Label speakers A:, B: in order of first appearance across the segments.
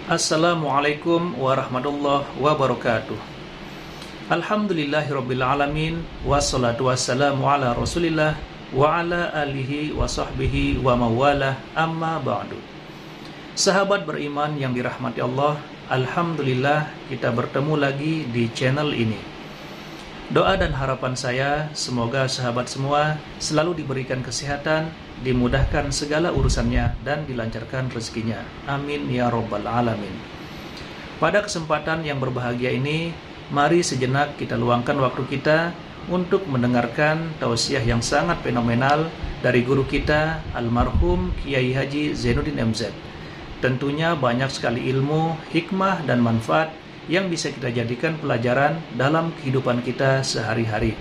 A: Assalamualaikum warahmatullahi wabarakatuh. Alhamdulillahirabbil alamin, wassalatu wassalamu ala Rasulillah wa ala alihi wa sahbihi wa mawalah, amma ba'du. Sahabat beriman yang dirahmati Allah, alhamdulillah kita bertemu lagi di channel ini. Doa dan harapan saya semoga sahabat semua selalu diberikan kesehatan, dimudahkan segala urusannya, dan dilancarkan rezekinya. Amin ya robbal alamin. Pada kesempatan yang berbahagia ini, mari sejenak kita luangkan waktu kita untuk mendengarkan tausiah yang sangat fenomenal dari guru kita, almarhum Kiai Haji Zainuddin MZ. Tentunya banyak sekali ilmu, hikmah, dan manfaat yang bisa kita jadikan pelajaran dalam kehidupan kita sehari-hari.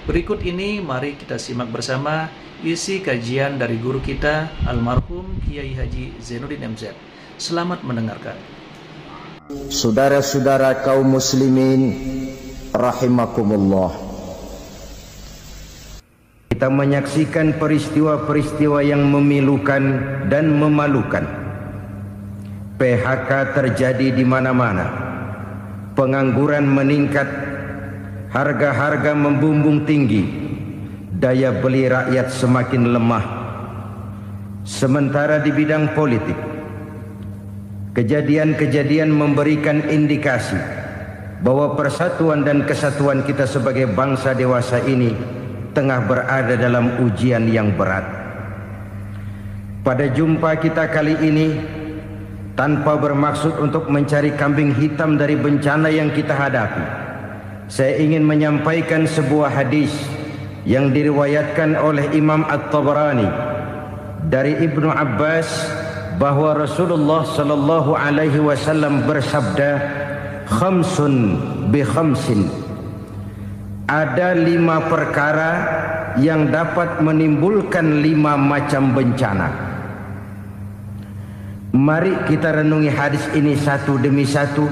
A: Berikut ini mari kita simak bersama isi kajian dari guru kita, almarhum Kiai Haji Zainuddin MZ. Selamat mendengarkan.
B: Saudara-saudara kaum muslimin rahimakumullah, kita menyaksikan peristiwa-peristiwa yang memilukan dan memalukan. PHK terjadi di mana-mana. Pengangguran meningkat, harga-harga membumbung tinggi, daya beli rakyat semakin lemah. Sementara di bidang politik, kejadian-kejadian memberikan indikasi bahwa persatuan dan kesatuan kita sebagai bangsa dewasa ini tengah berada dalam ujian yang berat. Pada jumpa kita kali ini, tanpa bermaksud untuk mencari kambing hitam dari bencana yang kita hadapi, saya ingin menyampaikan sebuah hadis yang diriwayatkan oleh Imam At-Tabarani dari Ibnu Abbas bahwa Rasulullah sallallahu alaihi wasallam bersabda, "Khamsun bi khamsin." Ada 5 perkara yang dapat menimbulkan 5 macam bencana. Mari kita renungi hadis ini satu demi satu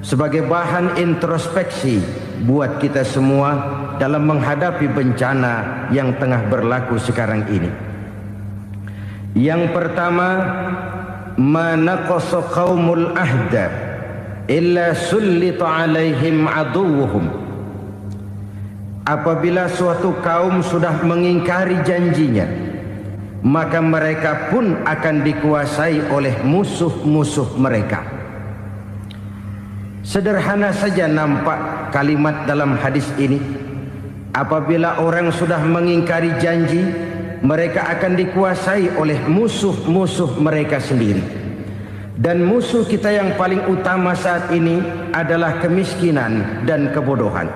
B: sebagai bahan introspeksi buat kita semua dalam menghadapi bencana yang tengah berlaku sekarang ini. Yang pertama, manaqasa qaumul ahda illa sullita alaihim aduwwuhum. Apabila suatu kaum sudah mengingkari janjinya, maka mereka pun akan dikuasai oleh musuh-musuh mereka. Sederhana saja nampak kalimat dalam hadis ini. Apabila orang sudah mengingkari janji, mereka akan dikuasai oleh musuh-musuh mereka sendiri. Dan musuh kita yang paling utama saat ini adalah kemiskinan dan kebodohan.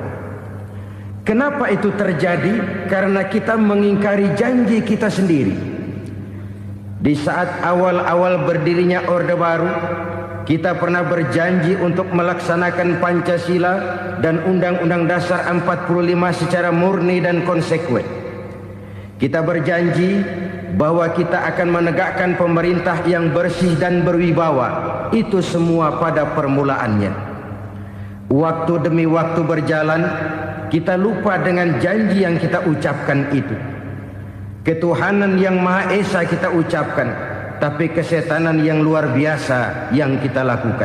B: Kenapa itu terjadi? Karena kita mengingkari janji kita sendiri. Di saat awal-awal berdirinya Orde Baru, kita pernah berjanji untuk melaksanakan Pancasila dan Undang-Undang Dasar 45 secara murni dan konsekuen. Kita berjanji bahwa kita akan menegakkan pemerintah yang bersih dan berwibawa. Itu semua pada permulaannya. Waktu demi waktu berjalan, kita lupa dengan janji yang kita ucapkan itu. Ketuhanan yang Maha Esa kita ucapkan, tapi kesetanan yang luar biasa yang kita lakukan.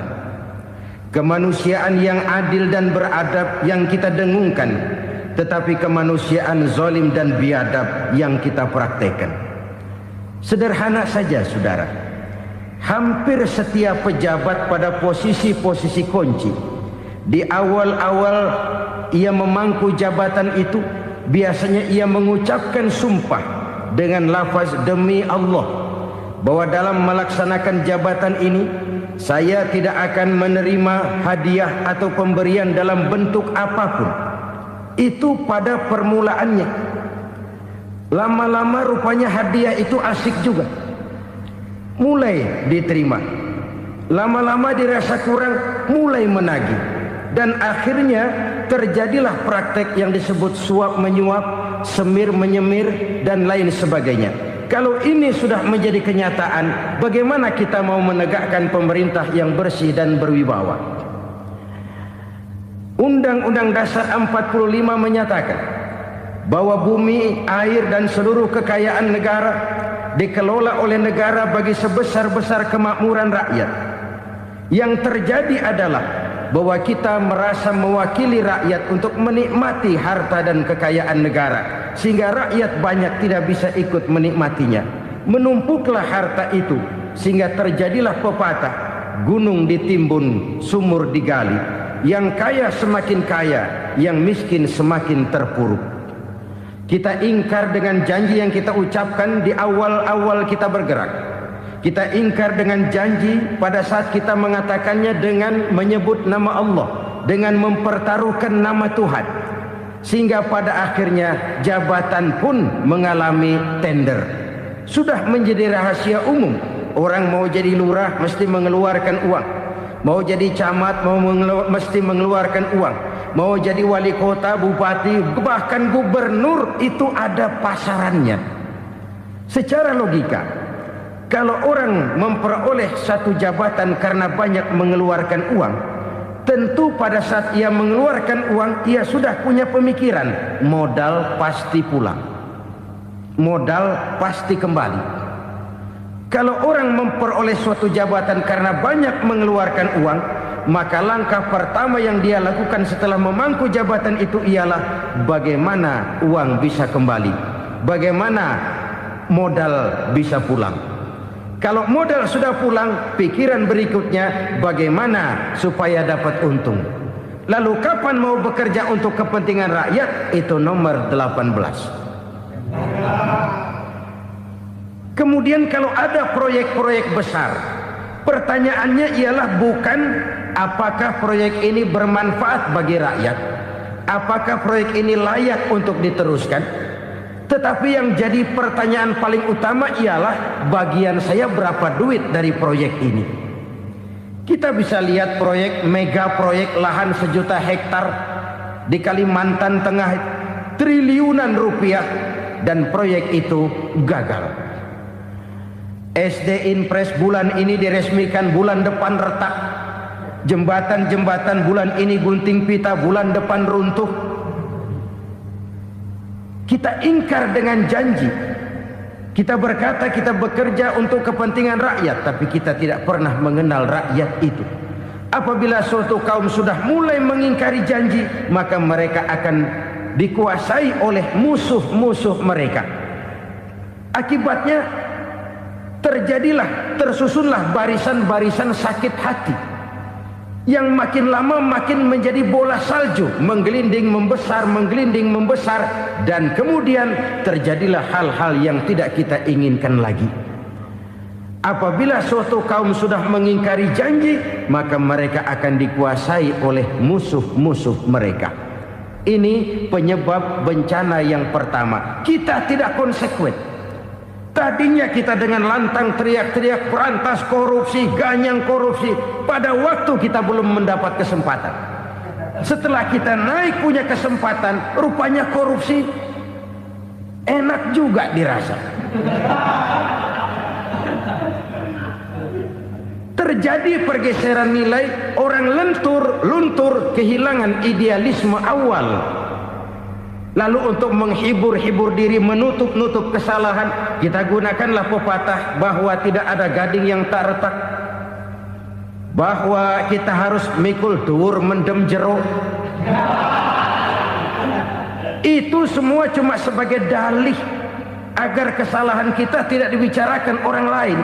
B: Kemanusiaan yang adil dan beradab yang kita dengungkan, tetapi kemanusiaan zalim dan biadab yang kita praktekkan. Sederhana saja saudara, hampir setiap pejabat pada posisi-posisi kunci, di awal-awal ia memangku jabatan itu, biasanya ia mengucapkan sumpah dengan lafaz demi Allah bahwa dalam melaksanakan jabatan ini saya tidak akan menerima hadiah atau pemberian dalam bentuk apapun. Itu pada permulaannya. Lama-lama rupanya hadiah itu asik juga, mulai diterima. Lama-lama dirasa kurang, mulai menagih. Dan akhirnya terjadilah praktek yang disebut suap menyuap, semir menyemir, dan lain sebagainya. Kalau ini sudah menjadi kenyataan, bagaimana kita mau menegakkan pemerintah yang bersih dan berwibawa? Undang-Undang Dasar 45 menyatakan bahwa bumi, air, dan seluruh kekayaan negara dikelola oleh negara bagi sebesar-besar kemakmuran rakyat. Yang terjadi adalah bahwa kita merasa mewakili rakyat untuk menikmati harta dan kekayaan negara, sehingga rakyat banyak tidak bisa ikut menikmatinya. Menumpuklah harta itu sehingga terjadilah pepatah, gunung ditimbun, sumur digali. Yang kaya semakin kaya, yang miskin semakin terpuruk. Kita ingkar dengan janji yang kita ucapkan di awal-awal kita bergerak. Kita ingkar dengan janji pada saat kita mengatakannya dengan menyebut nama Allah, dengan mempertaruhkan nama Tuhan. Sehingga pada akhirnya jabatan pun mengalami tender. Sudah menjadi rahasia umum. Orang mau jadi lurah mesti mengeluarkan uang. Mau jadi camat mesti mengeluarkan uang. Mau jadi wali kota, bupati, bahkan gubernur, itu ada pasarannya. Secara logika, kalau orang memperoleh satu jabatan karena banyak mengeluarkan uang, tentu pada saat ia mengeluarkan uang, ia sudah punya pemikiran, modal pasti pulang, modal pasti kembali. Kalau orang memperoleh suatu jabatan karena banyak mengeluarkan uang, maka langkah pertama yang dia lakukan setelah memangku jabatan itu ialah bagaimana uang bisa kembali, bagaimana modal bisa pulang. Kalau modal sudah pulang, pikiran berikutnya bagaimana supaya dapat untung. Lalu kapan mau bekerja untuk kepentingan rakyat? Itu nomor 18. Kemudian kalau ada proyek-proyek besar, pertanyaannya ialah bukan apakah proyek ini bermanfaat bagi rakyat, apakah proyek ini layak untuk diteruskan. Tetapi yang jadi pertanyaan paling utama ialah bagian saya berapa duit dari proyek ini. Kita bisa lihat proyek, mega proyek lahan 1 juta hektar di Kalimantan Tengah, triliunan rupiah, dan proyek itu gagal. SD Impres bulan ini diresmikan, bulan depan retak. Jembatan-jembatan bulan ini gunting pita, bulan depan runtuh. Kita ingkar dengan janji. Kita berkata kita bekerja untuk kepentingan rakyat, tapi kita tidak pernah mengenal rakyat itu. Apabila suatu kaum sudah mulai mengingkari janji, maka mereka akan dikuasai oleh musuh-musuh mereka. Akibatnya tersusunlah barisan-barisan sakit hati, yang makin lama makin menjadi bola salju, menggelinding membesar, dan kemudian terjadilah hal-hal yang tidak kita inginkan lagi. Apabila suatu kaum sudah mengingkari janji, maka mereka akan dikuasai oleh musuh-musuh mereka. Ini penyebab bencana yang pertama. Kita tidak konsekuen. Tadinya kita dengan lantang teriak-teriak berantas korupsi, ganyang korupsi. Pada waktu kita belum mendapat kesempatan. Setelah kita naik punya kesempatan, rupanya korupsi enak juga dirasa. Terjadi pergeseran nilai, orang luntur, kehilangan idealisme awal. Lalu untuk menghibur diri, menutup kesalahan, kita gunakanlah pepatah bahwa tidak ada gading yang tak retak, bahwa kita harus mikul dhuwur mendem jero. Itu semua cuma sebagai dalih agar kesalahan kita tidak dibicarakan orang lain.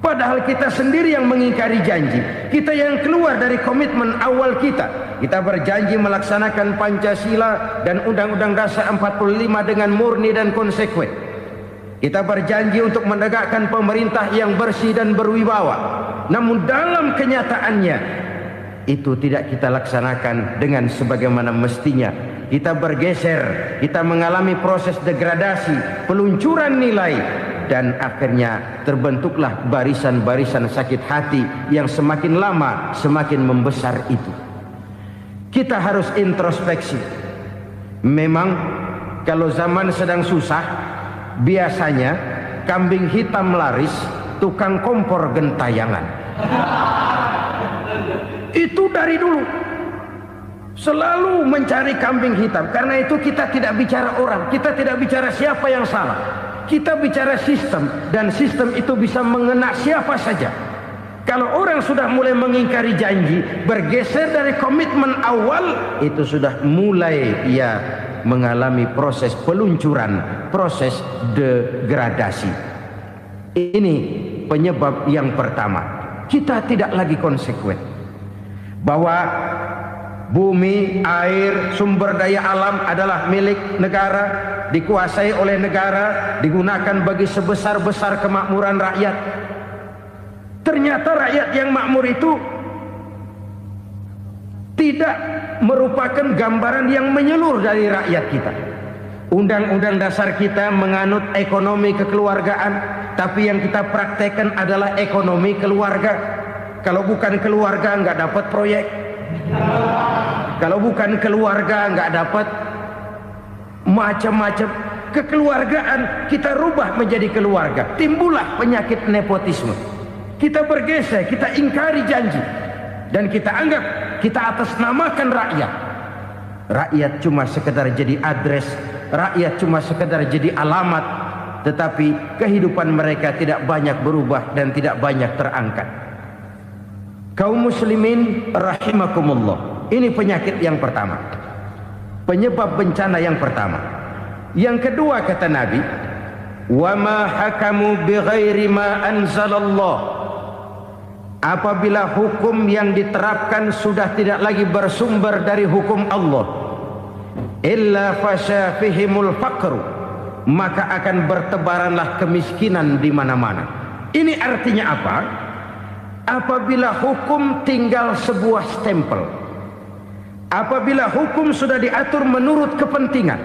B: Padahal kita sendiri yang mengingkari janji. Kita yang keluar dari komitmen awal kita. Kita berjanji melaksanakan Pancasila dan Undang-Undang Dasar 45 dengan murni dan konsekuen. Kita berjanji untuk menegakkan pemerintah yang bersih dan berwibawa. Namun dalam kenyataannya itu tidak kita laksanakan dengan sebagaimana mestinya. Kita bergeser, kita mengalami proses degradasi, peluncuran nilai, dan akhirnya terbentuklah barisan-barisan sakit hati yang semakin lama semakin membesar itu. Kita harus introspeksi. Memang kalau zaman sedang susah, biasanya kambing hitam laris, tukang kompor gentayangan. Itu dari dulu selalu mencari kambing hitam. Karena itu kita tidak bicara orang, kita tidak bicara siapa yang salah. Kita bicara sistem, dan sistem itu bisa mengena siapa saja. Kalau orang sudah mulai mengingkari janji, bergeser dari komitmen awal, itu sudah mulai ia mengalami proses peluncuran, proses degradasi. Ini penyebab yang pertama. Kita tidak lagi konsekuen bahwa bumi, air, sumber daya alam adalah milik negara, dikuasai oleh negara, digunakan bagi sebesar-besar kemakmuran rakyat. Ternyata rakyat yang makmur itu tidak merupakan gambaran yang menyeluruh dari rakyat kita. Undang-undang dasar kita menganut ekonomi kekeluargaan, tapi yang kita praktekkan adalah ekonomi keluarga. Kalau bukan keluarga nggak dapat proyek. Kalau bukan keluarga nggak dapat macam-macam. Kekeluargaan kita rubah menjadi keluarga. Timbullah penyakit nepotisme. Kita bergeser, kita ingkari janji, dan kita anggap kita atasnamakan rakyat. Rakyat cuma sekedar jadi address, rakyat cuma sekedar jadi alamat, tetapi kehidupan mereka tidak banyak berubah dan tidak banyak terangkat. Kaum muslimin rahimakumullah, ini penyakit yang pertama, penyebab bencana yang pertama. Yang kedua, kata Nabi, wa ma hakamu bighairi ma anzalallah. Apabila hukum yang diterapkan sudah tidak lagi bersumber dari hukum Allah, illa fasha fihimul faqru, maka akan bertebaranlah kemiskinan di mana-mana. Ini artinya apa? Apabila hukum tinggal sebuah stempel, apabila hukum sudah diatur menurut kepentingan,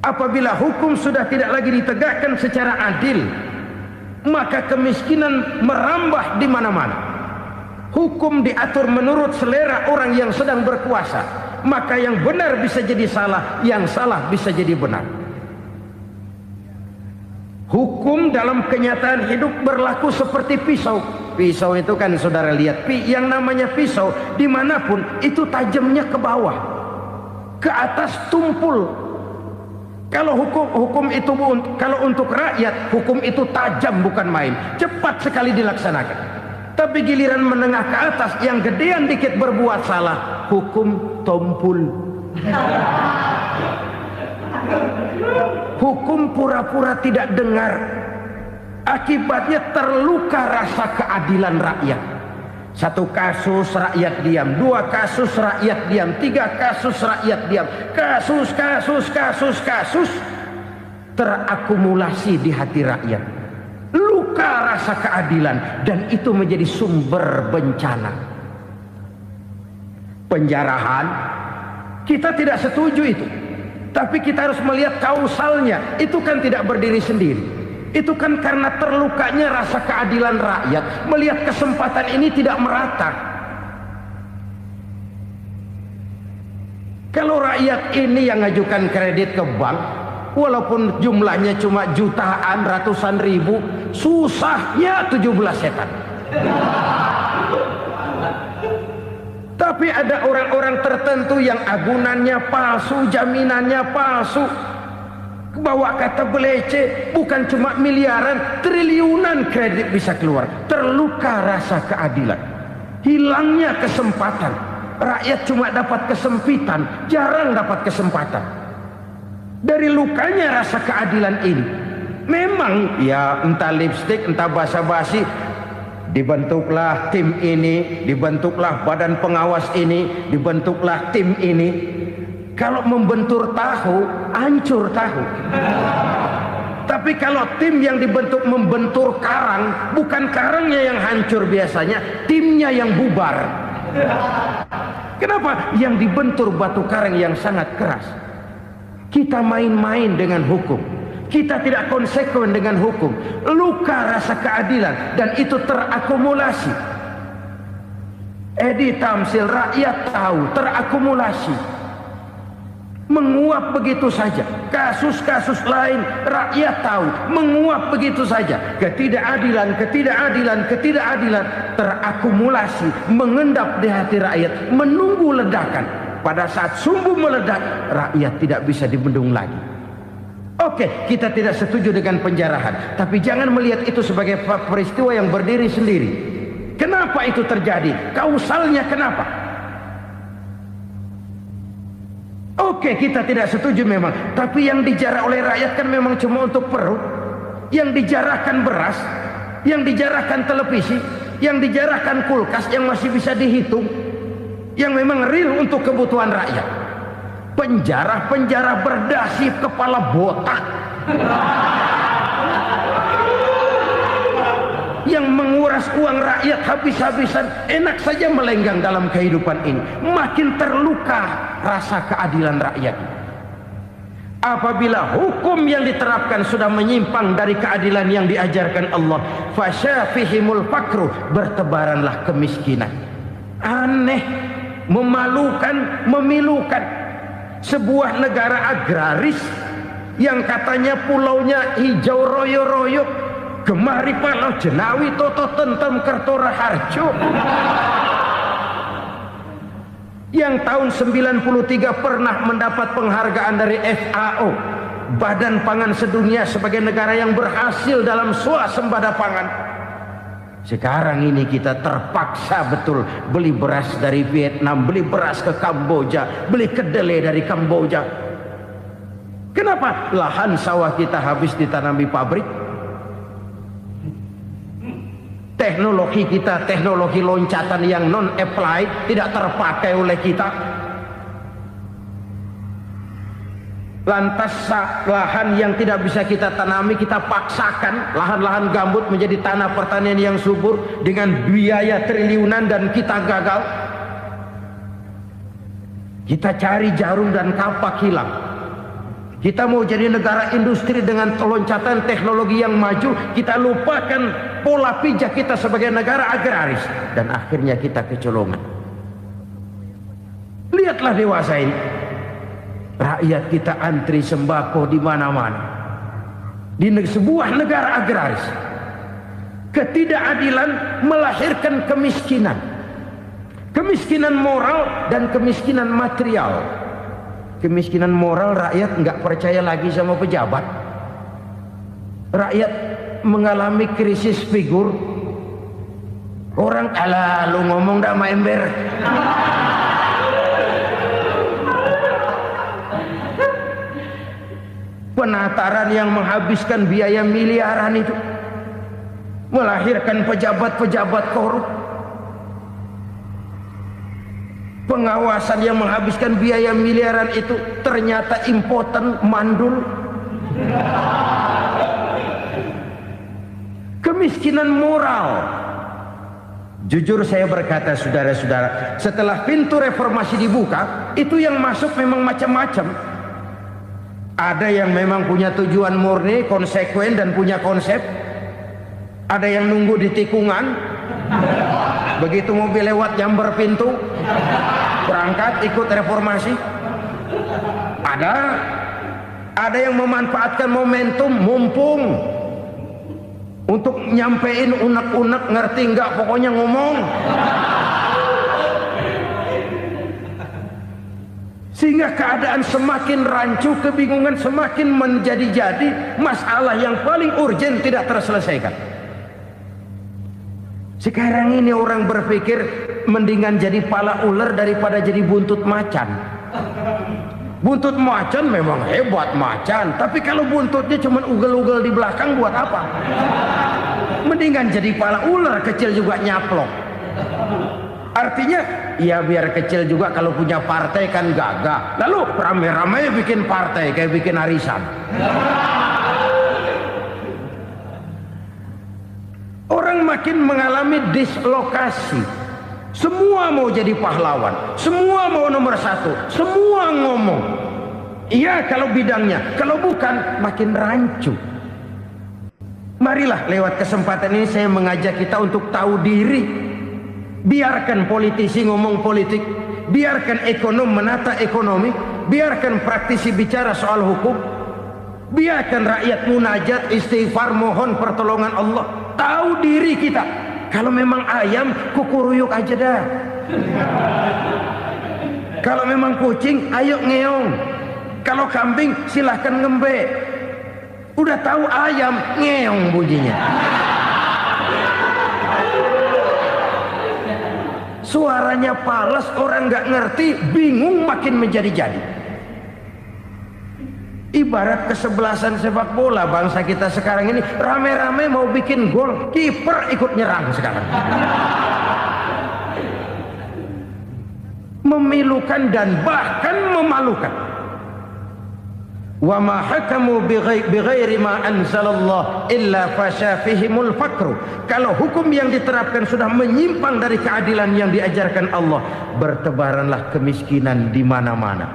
B: apabila hukum sudah tidak lagi ditegakkan secara adil, maka kemiskinan merambah di mana-mana. Hukum diatur menurut selera orang yang sedang berkuasa, maka yang benar bisa jadi salah, yang salah bisa jadi benar. Hukum dalam kenyataan hidup berlaku seperti pisau. Pisau itu kan saudara lihat, yang namanya pisau dimanapun itu tajamnya ke bawah, ke atas tumpul. Kalau hukum itu, kalau untuk rakyat, hukum itu tajam bukan main, cepat sekali dilaksanakan. Tapi giliran menengah ke atas, yang gedean dikit berbuat salah, hukum tumpul. Hukum pura-pura tidak dengar. Akibatnya terluka rasa keadilan rakyat. Satu kasus rakyat diam, dua kasus rakyat diam, tiga kasus rakyat diam, kasus terakumulasi di hati rakyat. Luka rasa keadilan, dan itu menjadi sumber bencana. Penjarahan, kita tidak setuju itu, tapi kita harus melihat kausalnya. Itu kan tidak berdiri sendiri. Itu kan karena terlukanya rasa keadilan rakyat, melihat kesempatan ini tidak merata. Kalau rakyat ini yang ngajukan kredit ke bank, walaupun jumlahnya cuma jutaan, ratusan ribu, susahnya 17 setan. Tapi ada orang-orang tertentu yang agunannya palsu, jaminannya palsu, bawa kata belece, bukan cuma miliaran, triliunan kredit bisa keluar. Terluka rasa keadilan, hilangnya kesempatan. Rakyat cuma dapat kesempitan, jarang dapat kesempatan. Dari lukanya rasa keadilan ini, memang ya entah lipstik, entah basa-basi, dibentuklah tim ini, dibentuklah badan pengawas ini, dibentuklah tim ini. Kalau membentur tahu, hancur tahu. Tapi kalau tim yang dibentuk membentur karang, bukan karangnya yang hancur biasanya, timnya yang bubar. Kenapa? Yang dibentur batu karang yang sangat keras. Kita main-main dengan hukum, kita tidak konsekuen dengan hukum. Luka rasa keadilan, dan itu terakumulasi. Edi Tamsil, rakyat tahu, terakumulasi, menguap begitu saja. Kasus-kasus lain rakyat tahu, menguap begitu saja. Ketidakadilan terakumulasi, mengendap di hati rakyat, menunggu ledakan. Pada saat sumbu meledak, rakyat tidak bisa dibendung lagi. Oke, kita tidak setuju dengan penjarahan, tapi jangan melihat itu sebagai peristiwa yang berdiri sendiri. Kenapa itu terjadi? Kausalnya kenapa? Oke, kita tidak setuju memang, tapi yang dijarah oleh rakyat kan memang cuma untuk perut. Yang dijarahkan beras, yang dijarahkan televisi, yang dijarahkan kulkas yang masih bisa dihitung, yang memang real untuk kebutuhan rakyat. Penjara-penjara berdasi kepala botak yang menguras uang rakyat habis-habisan, enak saja melenggang dalam kehidupan ini. Makin terluka rasa keadilan rakyat. Apabila hukum yang diterapkan sudah menyimpang dari keadilan yang diajarkan Allah, fasyafihimul fakru, bertebaranlah kemiskinan. Aneh, memalukan, memilukan. Sebuah negara agraris yang katanya pulaunya hijau royo-royo, gemari palau jenawi toto tentem kertora harjo, yang tahun 93 pernah mendapat penghargaan dari FAO, Badan Pangan Sedunia, sebagai negara yang berhasil dalam swasembada pangan. Sekarang ini kita terpaksa betul beli beras dari Vietnam, beli beras ke Kamboja, beli kedelai dari Kamboja. Kenapa? Lahan sawah kita habis ditanami pabrik. Teknologi kita, teknologi loncatan yang non-applied, tidak terpakai oleh kita. Lantas lahan yang tidak bisa kita tanami, kita paksakan lahan-lahan gambut menjadi tanah pertanian yang subur dengan biaya triliunan, dan kita gagal. Kita cari jarum dan kapak hilang. Kita mau jadi negara industri dengan loncatan teknologi yang maju, kita lupakan pola pijak kita sebagai negara agraris, dan akhirnya kita kecolongan. Lihatlah dewasa ini, rakyat kita antri sembako di mana-mana. Di sebuah negara agraris, ketidakadilan melahirkan kemiskinan, kemiskinan moral dan kemiskinan material. Kemiskinan moral, rakyat nggak percaya lagi sama pejabat. Rakyat mengalami krisis figur. Orang, alah lu ngomong dah sama ember. Penataran yang menghabiskan biaya miliaran itu melahirkan pejabat-pejabat korup. Pengawasan yang menghabiskan biaya miliaran itu ternyata impoten, mandul. Kemiskinan moral. Jujur saya berkata, saudara-saudara, setelah pintu reformasi dibuka, itu yang masuk memang macam-macam. Ada yang memang punya tujuan murni, konsekuen dan punya konsep. Ada yang nunggu di tikungan, begitu mobil lewat nyamber pintu, berangkat ikut reformasi. Ada yang memanfaatkan momentum, mumpung, untuk nyampein unek-unek, ngerti nggak, pokoknya ngomong. Sehingga keadaan semakin rancu, kebingungan semakin menjadi-jadi, masalah yang paling urgen tidak terselesaikan. Sekarang ini orang berpikir mendingan jadi pala ular daripada jadi buntut macan. Buntut macan memang hebat macan, tapi kalau buntutnya cuma ugel-ugel di belakang buat apa? Mendingan jadi pala ular, kecil juga nyaplok. Artinya ya biar kecil juga kalau punya partai kan gagah. Lalu rame-rame bikin partai kayak bikin arisan. Orang makin mengalami dislokasi. Semua mau jadi pahlawan, semua mau nomor satu, semua ngomong. Iya kalau bidangnya, kalau bukan makin rancu. Marilah lewat kesempatan ini saya mengajak kita untuk tahu diri. Biarkan politisi ngomong politik, biarkan ekonom menata ekonomi, biarkan praktisi bicara soal hukum, biarkan rakyat munajat, istighfar, mohon pertolongan Allah. Tahu diri kita. Kalau memang ayam, kukuruyuk aja dah. Kalau memang kucing, ayo ngeong. Kalau kambing, silahkan ngembe. Udah tahu ayam, ngeong bunyinya. Suaranya palas, orang nggak ngerti, bingung, makin menjadi-jadi. Ibarat kesebelasan sepak bola bangsa kita sekarang ini, rame-rame mau bikin gol, kiper ikut nyerang sekarang. Memilukan dan bahkan memalukan. Wa ma hakamu bighairi ma anzalallah illa fasha fihimul fakru. Kalau hukum yang diterapkan sudah menyimpang dari keadilan yang diajarkan Allah, bertebaranlah kemiskinan di mana-mana.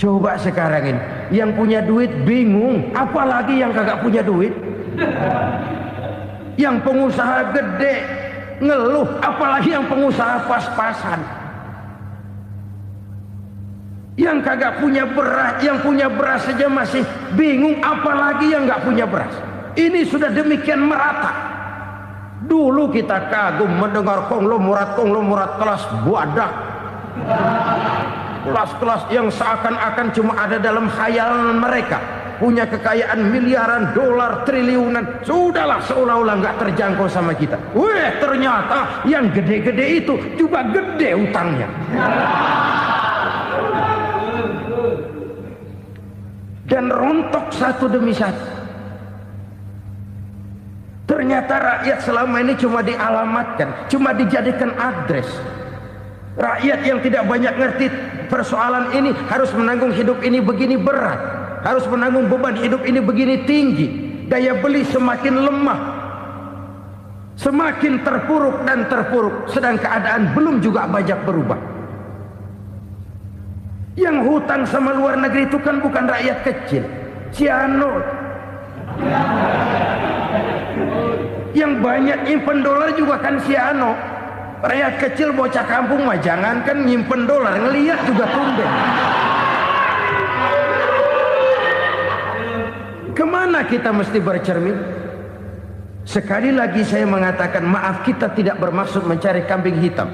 B: Coba sekarang ini, yang punya duit bingung, apalagi yang kagak punya duit. Yang pengusaha gede ngeluh, apalagi yang pengusaha pas-pasan. Yang kagak punya beras, yang punya beras saja masih bingung, apalagi yang nggak punya beras. Ini sudah demikian merata. Dulu kita kagum mendengar konglomerat kelas buadah, kelas-kelas yang seakan-akan cuma ada dalam khayalan mereka, punya kekayaan miliaran dolar, triliunan. Sudahlah, seolah-olah nggak terjangkau sama kita. Weh, ternyata yang gede-gede itu juga gede utangnya. Dan rontok satu demi satu. Ternyata rakyat selama ini cuma dialamatkan, cuma dijadikan address. Rakyat yang tidak banyak ngerti persoalan ini harus menanggung hidup ini begini berat, harus menanggung beban hidup ini begini tinggi. Daya beli semakin lemah, semakin terpuruk dan terpuruk, sedang keadaan belum juga banyak berubah. Yang hutang sama luar negeri itu kan bukan rakyat kecil, Ciano. Yang banyak nyimpen dolar juga kan Ciano. Rakyat kecil bocah kampung mah jangankan nyimpen dolar, ngelihat juga tumben. Kemana kita mesti bercermin? Sekali lagi saya mengatakan, maaf, kita tidak bermaksud mencari kambing hitam.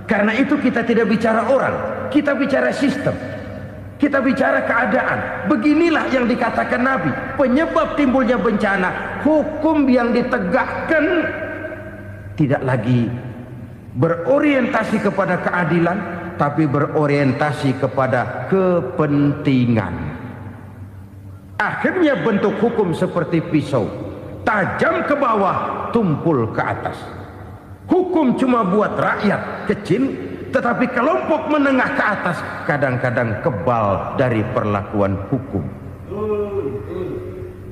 B: Karena itu kita tidak bicara orang, kita bicara sistem, kita bicara keadaan. Beginilah yang dikatakan Nabi, penyebab timbulnya bencana, hukum yang ditegakkan tidak lagi berorientasi kepada keadilan, tapi berorientasi kepada kepentingan. Akhirnya bentuk hukum seperti pisau, tajam ke bawah, tumpul ke atas. Hukum cuma buat rakyat kecil, tetapi kelompok menengah ke atas kadang-kadang kebal dari perlakuan hukum.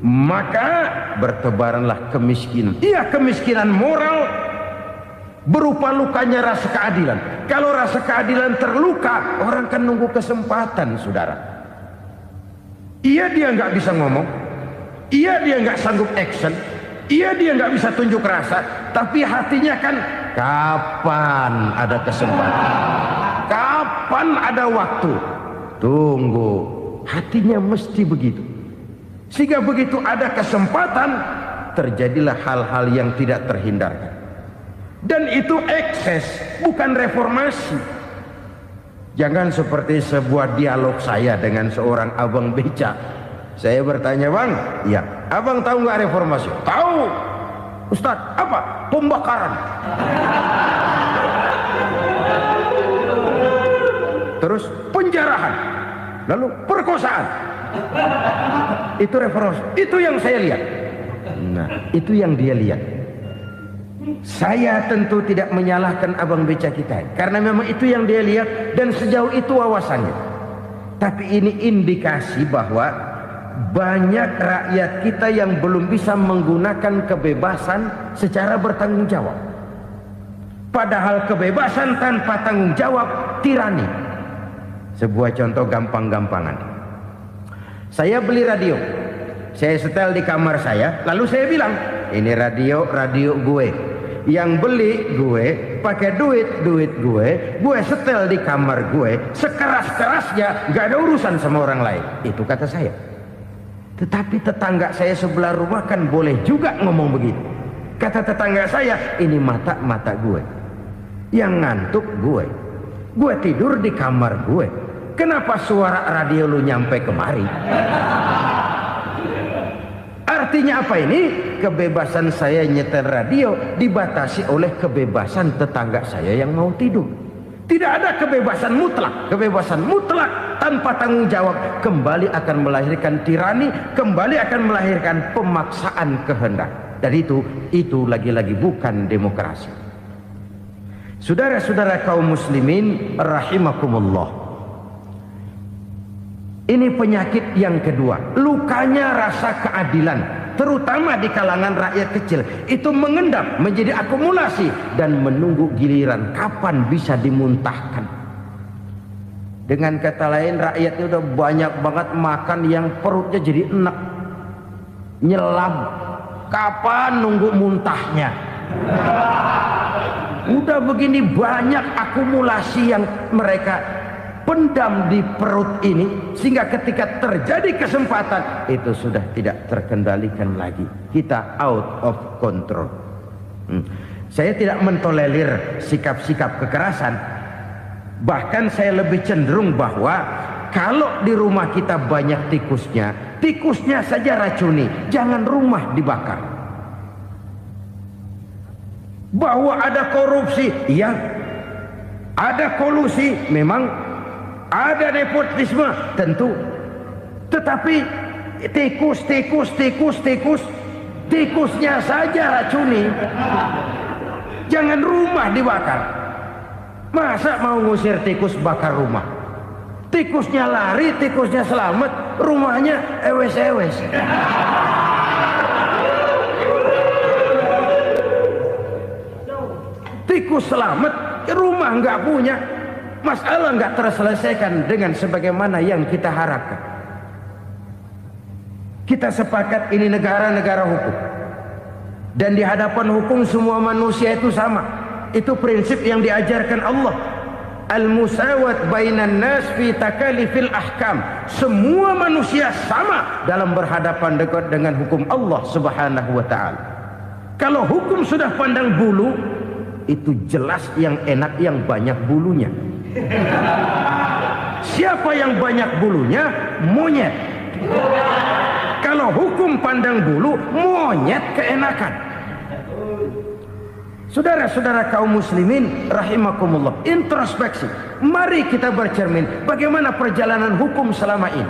B: Maka bertebaranlah kemiskinan. Iya, kemiskinan moral berupa lukanya rasa keadilan. Kalau rasa keadilan terluka, orang kan nunggu kesempatan, saudara. Iya, dia nggak bisa ngomong, iya, dia nggak sanggup action, iya, dia nggak bisa tunjuk rasa, tapi hatinya kan, kapan ada kesempatan, kapan ada waktu, tunggu. Hatinya mesti begitu. Sehingga begitu ada kesempatan, terjadilah hal-hal yang tidak terhindarkan. Dan itu ekses, bukan reformasi. Jangan seperti sebuah dialog saya dengan seorang abang beca. Saya bertanya, bang, ya, abang tahu nggak reformasi? Tahu. Ustaz, apa? Pembakaran. Terus penjarahan. Lalu perkosaan. Itu reformasi. Itu yang saya lihat. Nah, itu yang dia lihat. Saya tentu tidak menyalahkan abang beca kita, karena memang itu yang dia lihat dan sejauh itu wawasannya. Tapi ini indikasi bahwa banyak rakyat kita yang belum bisa menggunakan kebebasan secara bertanggung jawab. Padahal kebebasan tanpa tanggung jawab tirani. Sebuah contoh gampang-gampangan. Saya beli radio, saya setel di kamar saya, lalu saya bilang, ini radio gue. Yang beli gue, pakai duit gue setel di kamar gue, sekeras-kerasnya, gak ada urusan sama orang lain. Itu kata saya. Tetapi tetangga saya sebelah rumah kan boleh juga ngomong begitu. Kata tetangga saya, ini mata gue, yang ngantuk gue tidur di kamar gue, kenapa suara radio lu nyampe kemari? Artinya apa ini? Kebebasan saya nyetel radio dibatasi oleh kebebasan tetangga saya yang mau tidur. Tidak ada kebebasan mutlak. Kebebasan mutlak tanpa tanggung jawab kembali akan melahirkan tirani, kembali akan melahirkan pemaksaan kehendak. Dan itu lagi-lagi bukan demokrasi. Saudara-saudara kaum muslimin rahimakumullah. Ini penyakit yang kedua, lukanya rasa keadilan, terutama di kalangan rakyat kecil. Itu mengendap menjadi akumulasi dan menunggu giliran kapan bisa dimuntahkan. Dengan kata lain, rakyatnya udah banyak banget makan yang perutnya jadi enak, nyelam. Kapan nunggu muntahnya? Udah begini banyak akumulasi yang mereka pendam di perut ini, sehingga ketika terjadi kesempatan itu sudah tidak terkendalikan lagi. Kita out of control. Saya tidak mentolerir sikap-sikap kekerasan. Bahkan saya lebih cenderung bahwa kalau di rumah kita banyak tikusnya saja racuni, jangan rumah dibakar. Bahwa ada korupsi, ya, ada kolusi, memang ada nepotisme, tentu. Tetapi tikusnya saja racuni, jangan rumah dibakar. Masa mau ngusir tikus bakar rumah? Tikusnya lari, tikusnya selamat, rumahnya ewes-ewes. Tikus selamat, rumah nggak punya. Masalah nggak terselesaikan dengan sebagaimana yang kita harapkan. Kita sepakat ini negara hukum, dan di hadapan hukum semua manusia itu sama. Itu prinsip yang diajarkan Allah. Al-musawat bainan nas fi takalifil ahkam. Semua manusia sama dalam berhadapan dengan hukum Allah Subhanahu wa taala. Kalau hukum sudah pandang bulu, itu jelas yang enak yang banyak bulunya. Siapa yang banyak bulunya? Monyet. Kalau hukum pandang bulu, monyet keenakan. Saudara-saudara kaum muslimin rahimakumullah, introspeksi. Mari kita bercermin bagaimana perjalanan hukum selama ini.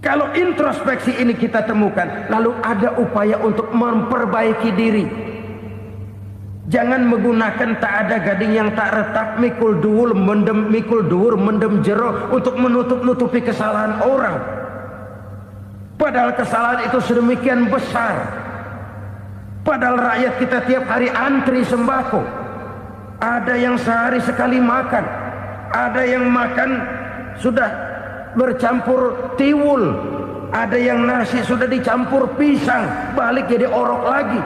B: Kalau introspeksi ini kita temukan, lalu ada upaya untuk memperbaiki diri. Jangan menggunakan tak ada gading yang tak retak, mikul duwur mendem jero untuk menutup-nutupi kesalahan orang. Padahal kesalahan itu sedemikian besar. Padahal rakyat kita tiap hari antri sembako. Ada yang sehari sekali makan, ada yang makan sudah bercampur tiwul, ada yang nasi sudah dicampur pisang, balik jadi orok lagi.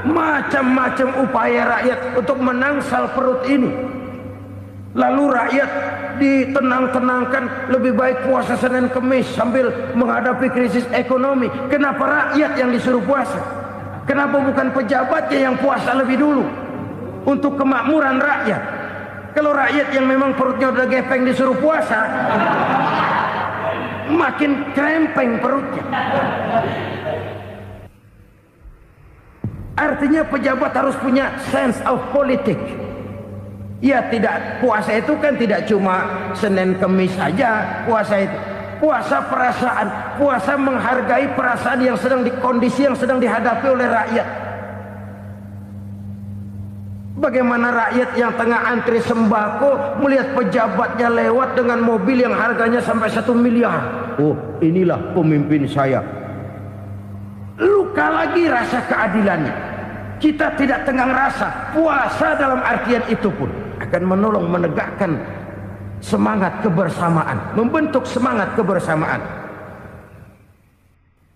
B: Macam-macam upaya rakyat untuk menangsal perut ini. Lalu rakyat ditenang-tenangkan, lebih baik puasa Senin Kemis sambil menghadapi krisis ekonomi. Kenapa rakyat yang disuruh puasa? Kenapa bukan pejabatnya yang puasa lebih dulu untuk kemakmuran rakyat? Kalau rakyat yang memang perutnya udah gepeng disuruh puasa, makin krempeng perutnya. Artinya pejabat harus punya sense of politik. Ya, tidak, puasa itu kan tidak cuma Senin Kemis saja. Puasa itu puasa perasaan, puasa menghargai perasaan yang sedang kondisi yang sedang dihadapi oleh rakyat. Bagaimana rakyat yang tengah antri sembako melihat pejabatnya lewat dengan mobil yang harganya sampai 1 miliar. Oh, inilah pemimpin saya. Luka lagi rasa keadilannya. Kita tidak tenggang rasa. Puasa dalam artian itu pun akan menolong menegakkan semangat kebersamaan, membentuk semangat kebersamaan.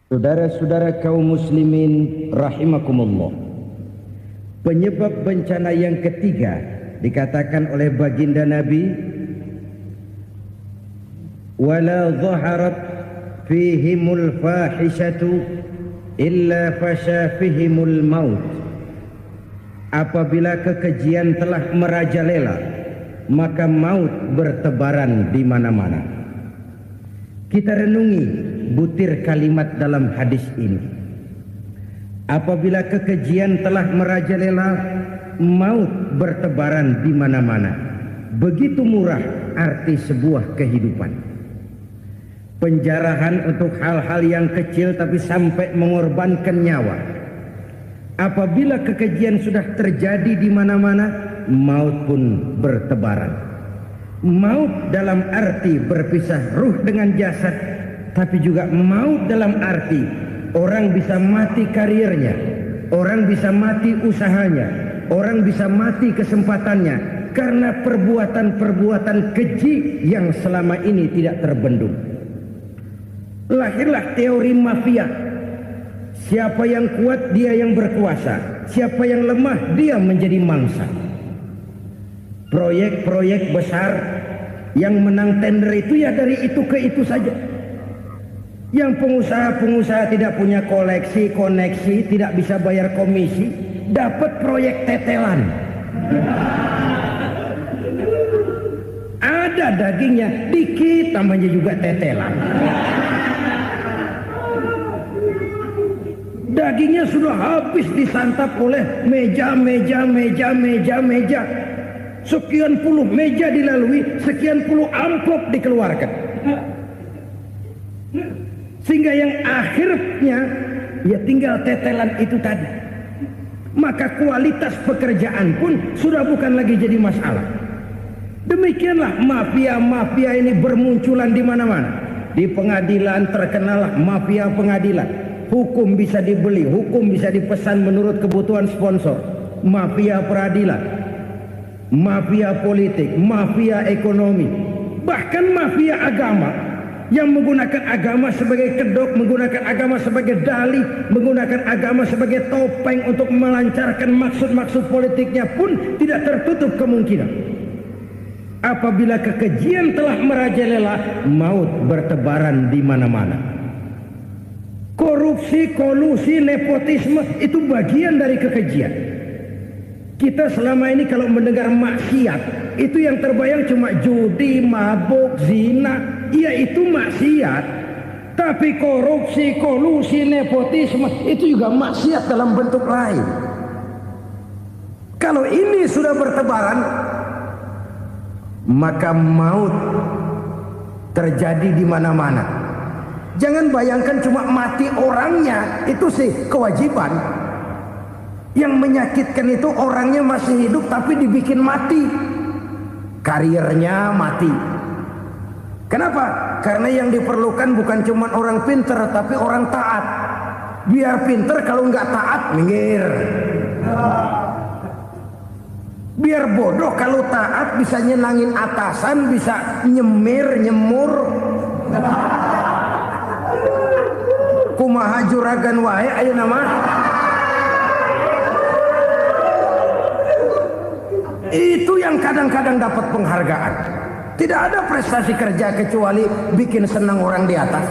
B: Saudara-saudara kaum muslimin rahimakumullah, penyebab bencana yang ketiga dikatakan oleh baginda Nabi, wala dhaharat fihimul fahishatu illa fasha fihimul maut. Apabila kekejian telah merajalela, maka maut bertebaran di mana-mana. Kita renungi butir kalimat dalam hadis ini. Apabila kekejian telah merajalela, maut bertebaran di mana-mana. Begitu murah arti sebuah kehidupan. Penjarahan untuk hal-hal yang kecil tapi sampai mengorbankan nyawa. Apabila kekejian sudah terjadi di mana-mana, maut pun bertebaran. Maut dalam arti berpisah ruh dengan jasad, tapi juga maut dalam arti orang bisa mati karirnya, orang bisa mati usahanya, orang bisa mati kesempatannya karena perbuatan-perbuatan keji yang selama ini tidak terbendung. Lahirlah teori mafia. Siapa yang kuat dia yang berkuasa, siapa yang lemah dia menjadi mangsa. Proyek-proyek besar yang menang tender itu ya dari itu ke itu saja. Yang pengusaha-pengusaha tidak punya koleksi, koneksi, tidak bisa bayar komisi, dapat proyek tetelan. Ada dagingnya, dikit namanya juga tetelan. Dagingnya sudah habis disantap oleh meja. Sekian puluh meja dilalui, sekian puluh amplop dikeluarkan. Sehingga yang akhirnya ya tinggal tetelan itu tadi. Maka kualitas pekerjaan pun sudah bukan lagi jadi masalah. Demikianlah mafia-mafia ini bermunculan di mana-mana. Di pengadilan terkenallah mafia pengadilan. Hukum bisa dibeli, hukum bisa dipesan menurut kebutuhan sponsor. Mafia peradilan, mafia politik, mafia ekonomi, bahkan mafia agama yang menggunakan agama sebagai kedok, menggunakan agama sebagai dalih, menggunakan agama sebagai topeng untuk melancarkan maksud-maksud politiknya pun tidak tertutup kemungkinan. Apabila kekejian telah merajalela, maut bertebaran di mana-mana. Korupsi, kolusi, nepotisme itu bagian dari kekejian. Kita selama ini kalau mendengar maksiat, itu yang terbayang cuma judi, mabuk, zina. Iya itu maksiat. Tapi korupsi, kolusi, nepotisme itu juga maksiat dalam bentuk lain. Kalau ini sudah bertebaran, maka maut terjadi di mana-mana. Jangan bayangkan cuma mati orangnya, itu sih kewajiban. Yang menyakitkan itu orangnya masih hidup tapi dibikin mati. Karirnya mati. Kenapa? Karena yang diperlukan bukan cuma orang pinter tapi orang taat. Biar pinter, kalau nggak taat minggir. Biar bodoh, kalau taat bisa nyenangin atasan, bisa nyemur. Kumaha juragan wae ayeuna mah. Itu yang kadang-kadang dapat penghargaan. Tidak ada prestasi kerja kecuali bikin senang orang di atas.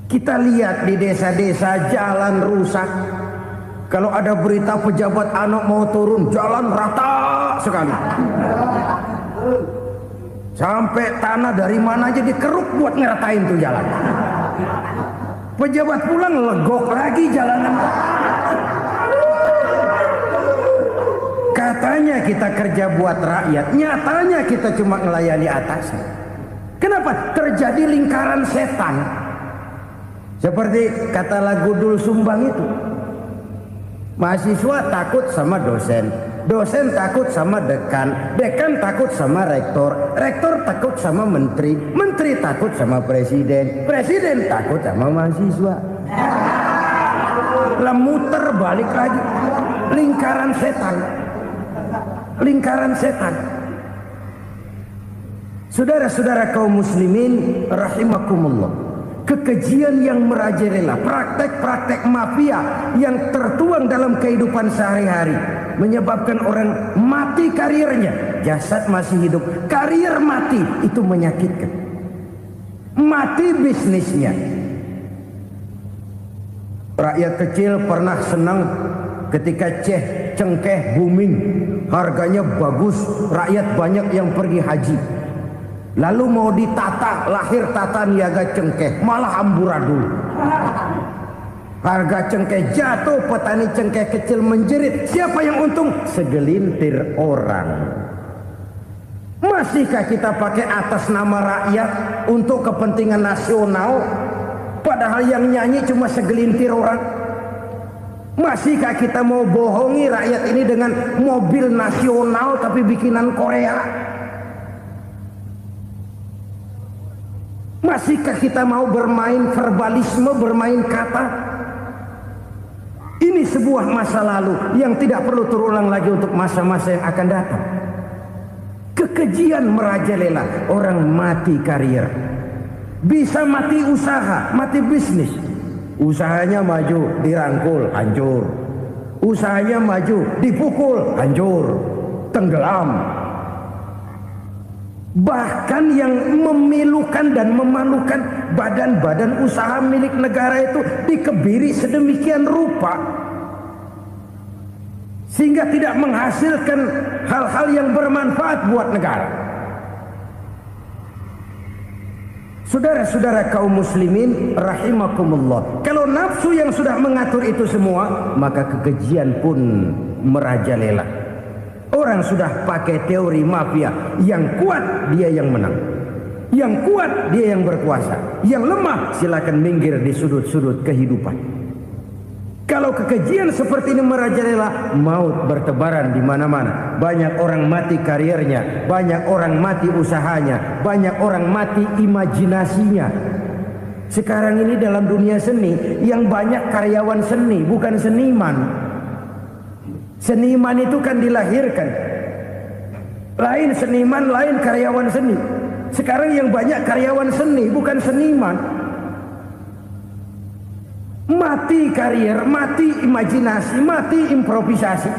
B: Kita lihat di desa-desa jalan rusak. Kalau ada berita pejabat anak mau turun, jalan rata sekali. Sampai tanah dari mana aja dikeruk buat ngeratain tuh jalan. Pejabat pulang legok lagi jalanan. Katanya kita kerja buat rakyat, nyatanya kita cuma melayani atasan. Kenapa? Terjadi lingkaran setan. Seperti kata lagu Dul Sumbang itu. Mahasiswa takut sama dosen, dosen takut sama dekan, dekan takut sama rektor, rektor takut sama menteri, menteri takut sama presiden, presiden takut sama mahasiswa. Lah muter balik lagi. Lingkaran setan. Lingkaran setan. Saudara-saudara kaum muslimin rahimakumullah. Kekejian yang merajalela, praktek-praktek mafia yang tertuang dalam kehidupan sehari-hari menyebabkan orang mati karirnya, jasad masih hidup, karir mati, itu menyakitkan. Mati bisnisnya. Rakyat kecil pernah senang ketika Syekh cengkeh booming, harganya bagus, rakyat banyak yang pergi haji. Lalu mau ditata, lahir tata niaga cengkeh, malah amburadul. Harga cengkeh jatuh, petani cengkeh kecil menjerit. Siapa yang untung? Segelintir orang. Masihkah kita pakai atas nama rakyat untuk kepentingan nasional, padahal yang nyanyi cuma segelintir orang? Masihkah kita mau bohongi rakyat ini dengan mobil nasional tapi bikinan Korea? Masihkah kita mau bermain verbalisme, bermain kata? Ini sebuah masa lalu yang tidak perlu terulang lagi untuk masa-masa yang akan datang. Kekejian merajalela, orang mati karier, bisa mati usaha, mati bisnis. Usahanya maju, dirangkul, hancur. Usahanya maju, dipukul, hancur, tenggelam. Bahkan yang memilukan dan memalukan badan-badan usaha milik negara itu dikebiri sedemikian rupa sehingga tidak menghasilkan hal-hal yang bermanfaat buat negara. Saudara-saudara kaum muslimin rahimakumullah, kalau nafsu yang sudah mengatur itu semua, maka kekejian pun merajalela. Orang sudah pakai teori mafia, yang kuat dia yang menang, yang kuat dia yang berkuasa, yang lemah silakan minggir di sudut-sudut kehidupan. Kalau kekejian seperti ini merajalela, maut bertebaran di mana-mana. Banyak orang mati kariernya, banyak orang mati usahanya, banyak orang mati imajinasinya. Sekarang ini dalam dunia seni yang banyak karyawan seni, bukan seniman. Seniman itu kan dilahirkan, lain seniman, lain karyawan seni. Sekarang yang banyak karyawan seni, bukan seniman. Mati karier, mati imajinasi, mati improvisasi.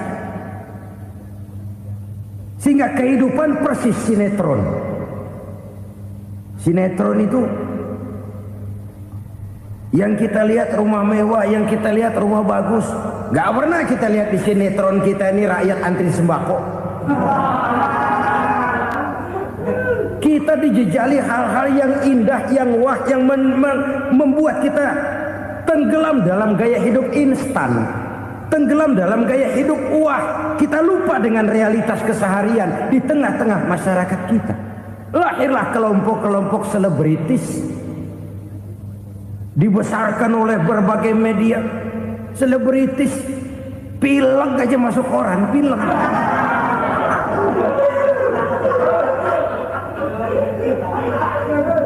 B: Sehingga kehidupan persis sinetron. Sinetron itu yang kita lihat rumah mewah, yang kita lihat rumah bagus. Gak pernah kita lihat di sinetron kita ini rakyat antri sembako. Kita dijejali hal-hal yang indah, yang wah, yang membuat kita tenggelam dalam gaya hidup instan, tenggelam dalam gaya hidup wah. Kita lupa dengan realitas keseharian di tengah-tengah masyarakat kita. Lahirlah kelompok-kelompok selebritis, dibesarkan oleh berbagai media. Selebritis pilek aja masuk koran, pilek.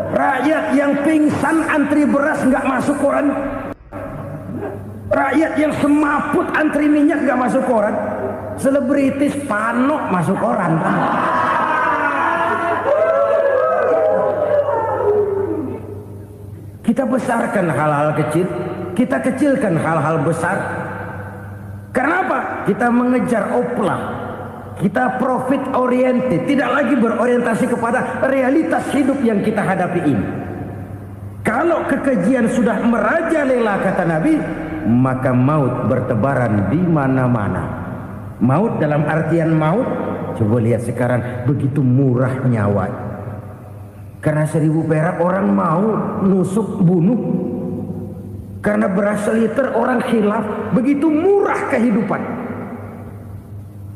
B: Rakyat yang pingsan antri beras nggak masuk koran. Rakyat yang semaput antri minyak nggak masuk koran. Selebritis panok masuk koran. Kita besarkan hal-hal kecil, kita kecilkan hal-hal besar. Karena apa? Kita mengejar oplah, kita profit oriented, tidak lagi berorientasi kepada realitas hidup yang kita hadapi ini. Kalau kekejian sudah merajalela, kata Nabi, maka maut bertebaran di mana-mana. Maut dalam artian maut, coba lihat sekarang begitu murah nyawa. Karena 1000 perak orang mau nusuk bunuh. Karena beras seliter orang khilaf. Begitu murah kehidupan.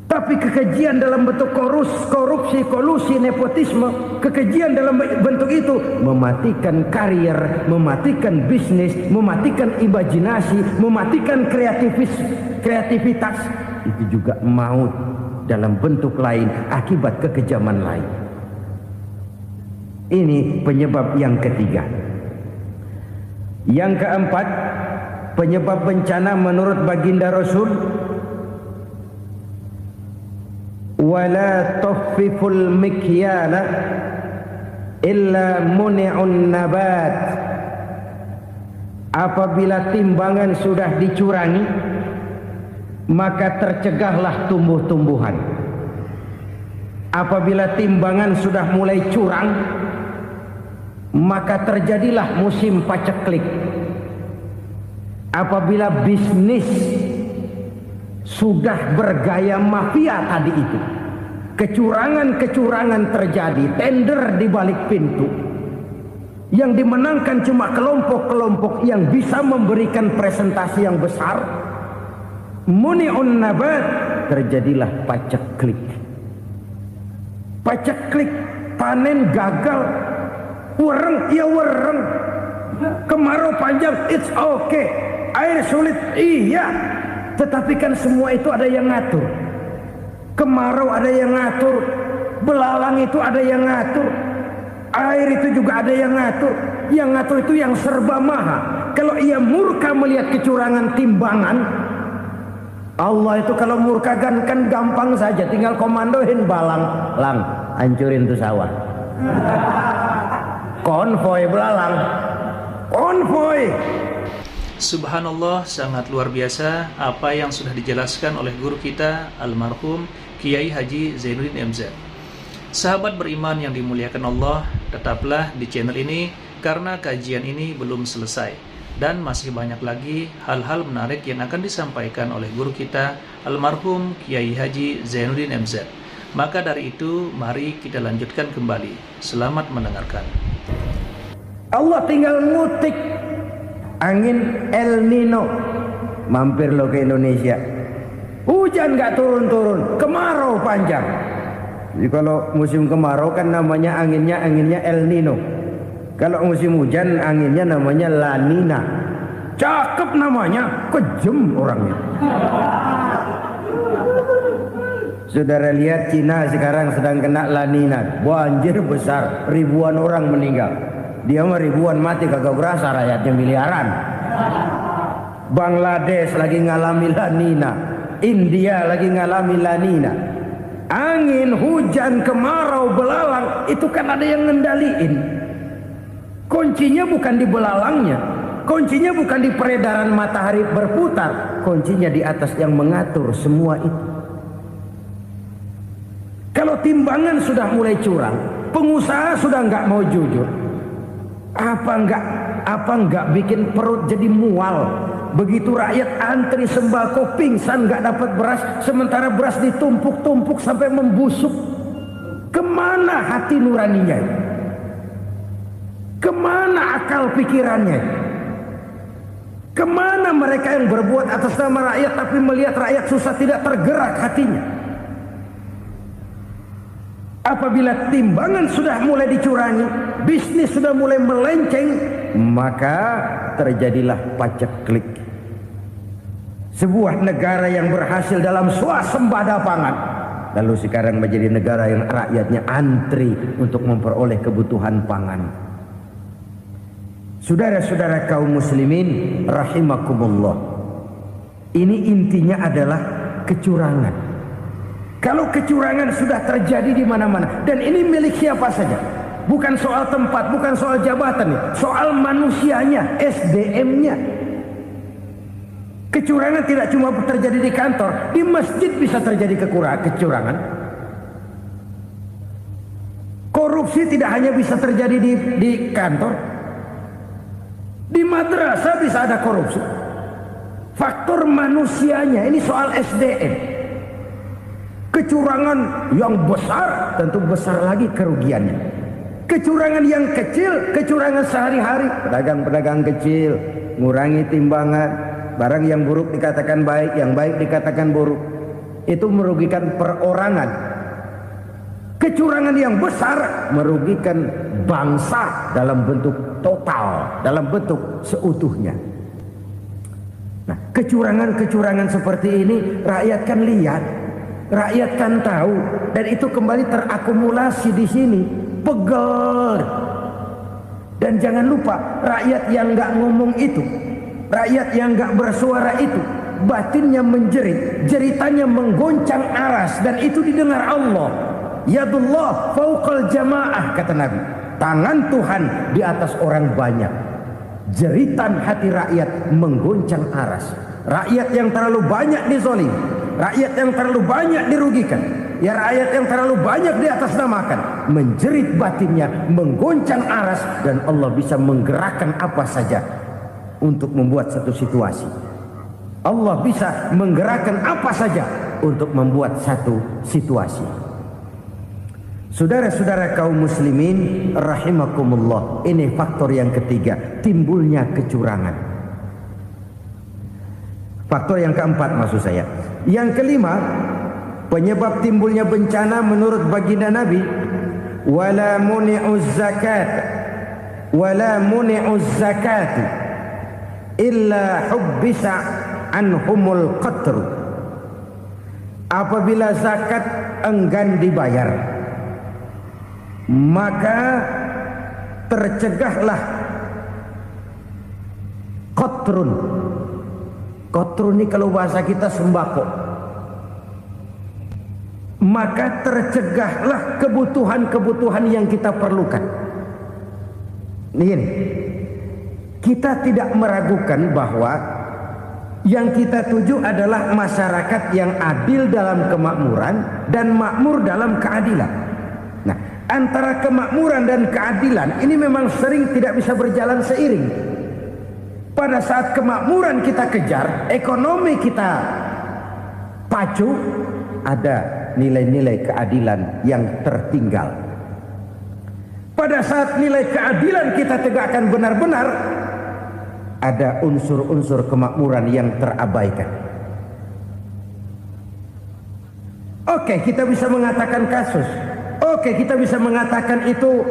B: Tapi kekejian dalam bentuk korupsi, kolusi, nepotisme, kekejian dalam bentuk itu mematikan karier, mematikan bisnis, mematikan imajinasi, mematikan kreativitas. Itu juga maut dalam bentuk lain akibat kekejaman lain. Ini penyebab yang ketiga. Yang keempat, penyebab bencana menurut baginda Rasul, wala tuffiful mikyala illa muni'un nabat. Apabila timbangan sudah dicurangi, maka tercegahlah tumbuh-tumbuhan. Apabila timbangan sudah mulai curang, maka terjadilah musim paceklik. Apabila bisnis sudah bergaya mafia tadi itu. Kecurangan-kecurangan terjadi, tender di balik pintu. Yang dimenangkan cuma kelompok-kelompok yang bisa memberikan presentasi yang besar. Muni'un nabat, terjadilah paceklik. Paceklik, panen gagal, wereng ya wereng, kemarau panjang, it's okay, air sulit, iya, tetapi kan semua itu ada yang ngatur. Kemarau ada yang ngatur, belalang itu ada yang ngatur, air itu juga ada yang ngatur. Yang ngatur itu yang serba maha. Kalau ia murka melihat kecurangan timbangan, Allah itu kalau murka kan gampang saja, tinggal komandoin balang, lang, hancurin tuh sawah. Konvoy belalang, konvoy.
A: Subhanallah, sangat luar biasa apa yang sudah dijelaskan oleh guru kita almarhum Kiai Haji Zainuddin MZ. Sahabat beriman yang dimuliakan Allah, tetaplah di channel ini karena kajian ini belum selesai dan masih banyak lagi hal-hal menarik yang akan disampaikan oleh guru kita almarhum Kiai Haji Zainuddin MZ. Maka dari itu, mari kita lanjutkan kembali. Selamat mendengarkan.
B: Allah tinggal ngutik angin El Nino, mampir lo ke Indonesia. Hujan gak turun-turun, kemarau panjang. Jadi kalau musim kemarau kan namanya anginnya El Nino. Kalau musim hujan anginnya namanya La Nina. Cakep namanya, kejem orangnya. Saudara lihat Cina sekarang sedang kena La Nina, banjir besar, ribuan orang meninggal. Dia mah ribuan mati kagak berasa, rakyatnya miliaran. Bangladesh lagi ngalami La Nina, India lagi ngalami La Nina. Angin, hujan, kemarau, belalang itu kan ada yang ngendaliin. Kuncinya bukan di belalangnya, kuncinya bukan di peredaran matahari berputar, kuncinya di atas yang mengatur semua itu. Kalau timbangan sudah mulai curang, pengusaha sudah nggak mau jujur, apa enggak bikin perut jadi mual. Begitu rakyat antri sembako pingsan nggak dapat beras, sementara beras ditumpuk-tumpuk sampai membusuk. Kemana hati nuraninya? Kemana akal pikirannya? Kemana mereka yang berbuat atas nama rakyat tapi melihat rakyat susah tidak tergerak hatinya? Apabila timbangan sudah mulai dicurangi, bisnis sudah mulai melenceng, maka terjadilah paceklik. Sebuah negara yang berhasil dalam swasembada pangan, lalu sekarang menjadi negara yang rakyatnya antri untuk memperoleh kebutuhan pangan. Saudara-saudara kaum muslimin rahimakumullah, ini intinya adalah kecurangan. Kalau kecurangan sudah terjadi di mana-mana, dan ini milik siapa saja, bukan soal tempat, bukan soal jabatan, soal manusianya, SDM-nya. Kecurangan tidak cuma terjadi di kantor, di masjid bisa terjadi kecurangan. Korupsi tidak hanya bisa terjadi di kantor, di madrasah bisa ada korupsi. Faktor manusianya, ini soal SDM. Kecurangan yang besar tentu besar lagi kerugiannya. Kecurangan yang kecil, kecurangan sehari-hari, pedagang-pedagang kecil ngurangi timbangan, barang yang buruk dikatakan baik, yang baik dikatakan buruk, itu merugikan perorangan. Kecurangan yang besar merugikan bangsa dalam bentuk total, dalam bentuk seutuhnya. Nah, kecurangan-kecurangan seperti ini rakyat kan lihat, rakyat kan tahu, dan itu kembali terakumulasi di sini, pegel. Dan jangan lupa, rakyat yang nggak ngomong itu, rakyat yang nggak bersuara itu, batinnya menjerit, jeritannya menggoncang aras, dan itu didengar Allah. Yadullah fauqal jamaah, kata Nabi, tangan Tuhan di atas orang banyak. Jeritan hati rakyat menggoncang aras. Rakyat yang terlalu banyak dizolim, rakyat yang terlalu banyak dirugikan, ya rakyat yang terlalu banyak di atas namakan, menjerit batinnya, menggoncang aras, dan Allah bisa menggerakkan apa saja untuk membuat satu situasi. Allah bisa menggerakkan apa saja untuk membuat satu situasi. Saudara-saudara kaum muslimin rahimakumullah, ini faktor yang ketiga, timbulnya kecurangan. Faktor yang keempat maksud saya. Yang kelima, penyebab timbulnya bencana menurut baginda Nabi, wala muni'uz zakat illa hubbisa anhumul qatr. Apabila zakat enggan dibayar, maka tercegahlah qatrun. Qatrun ini kalau bahasa kita sembako. Maka tercegahlah kebutuhan-kebutuhan yang kita perlukan. Ini, kita tidak meragukan bahwa yang kita tuju adalah masyarakat yang adil dalam kemakmuran dan makmur dalam keadilan. Nah, antara kemakmuran dan keadilan ini memang sering tidak bisa berjalan seiring. Pada saat kemakmuran kita kejar, ekonomi kita pacu, ada nilai-nilai keadilan yang tertinggal. Pada saat nilai keadilan kita tegakkan benar-benar, ada unsur-unsur kemakmuran yang terabaikan. Oke, kita bisa mengatakan kasus. Oke, kita bisa mengatakan itu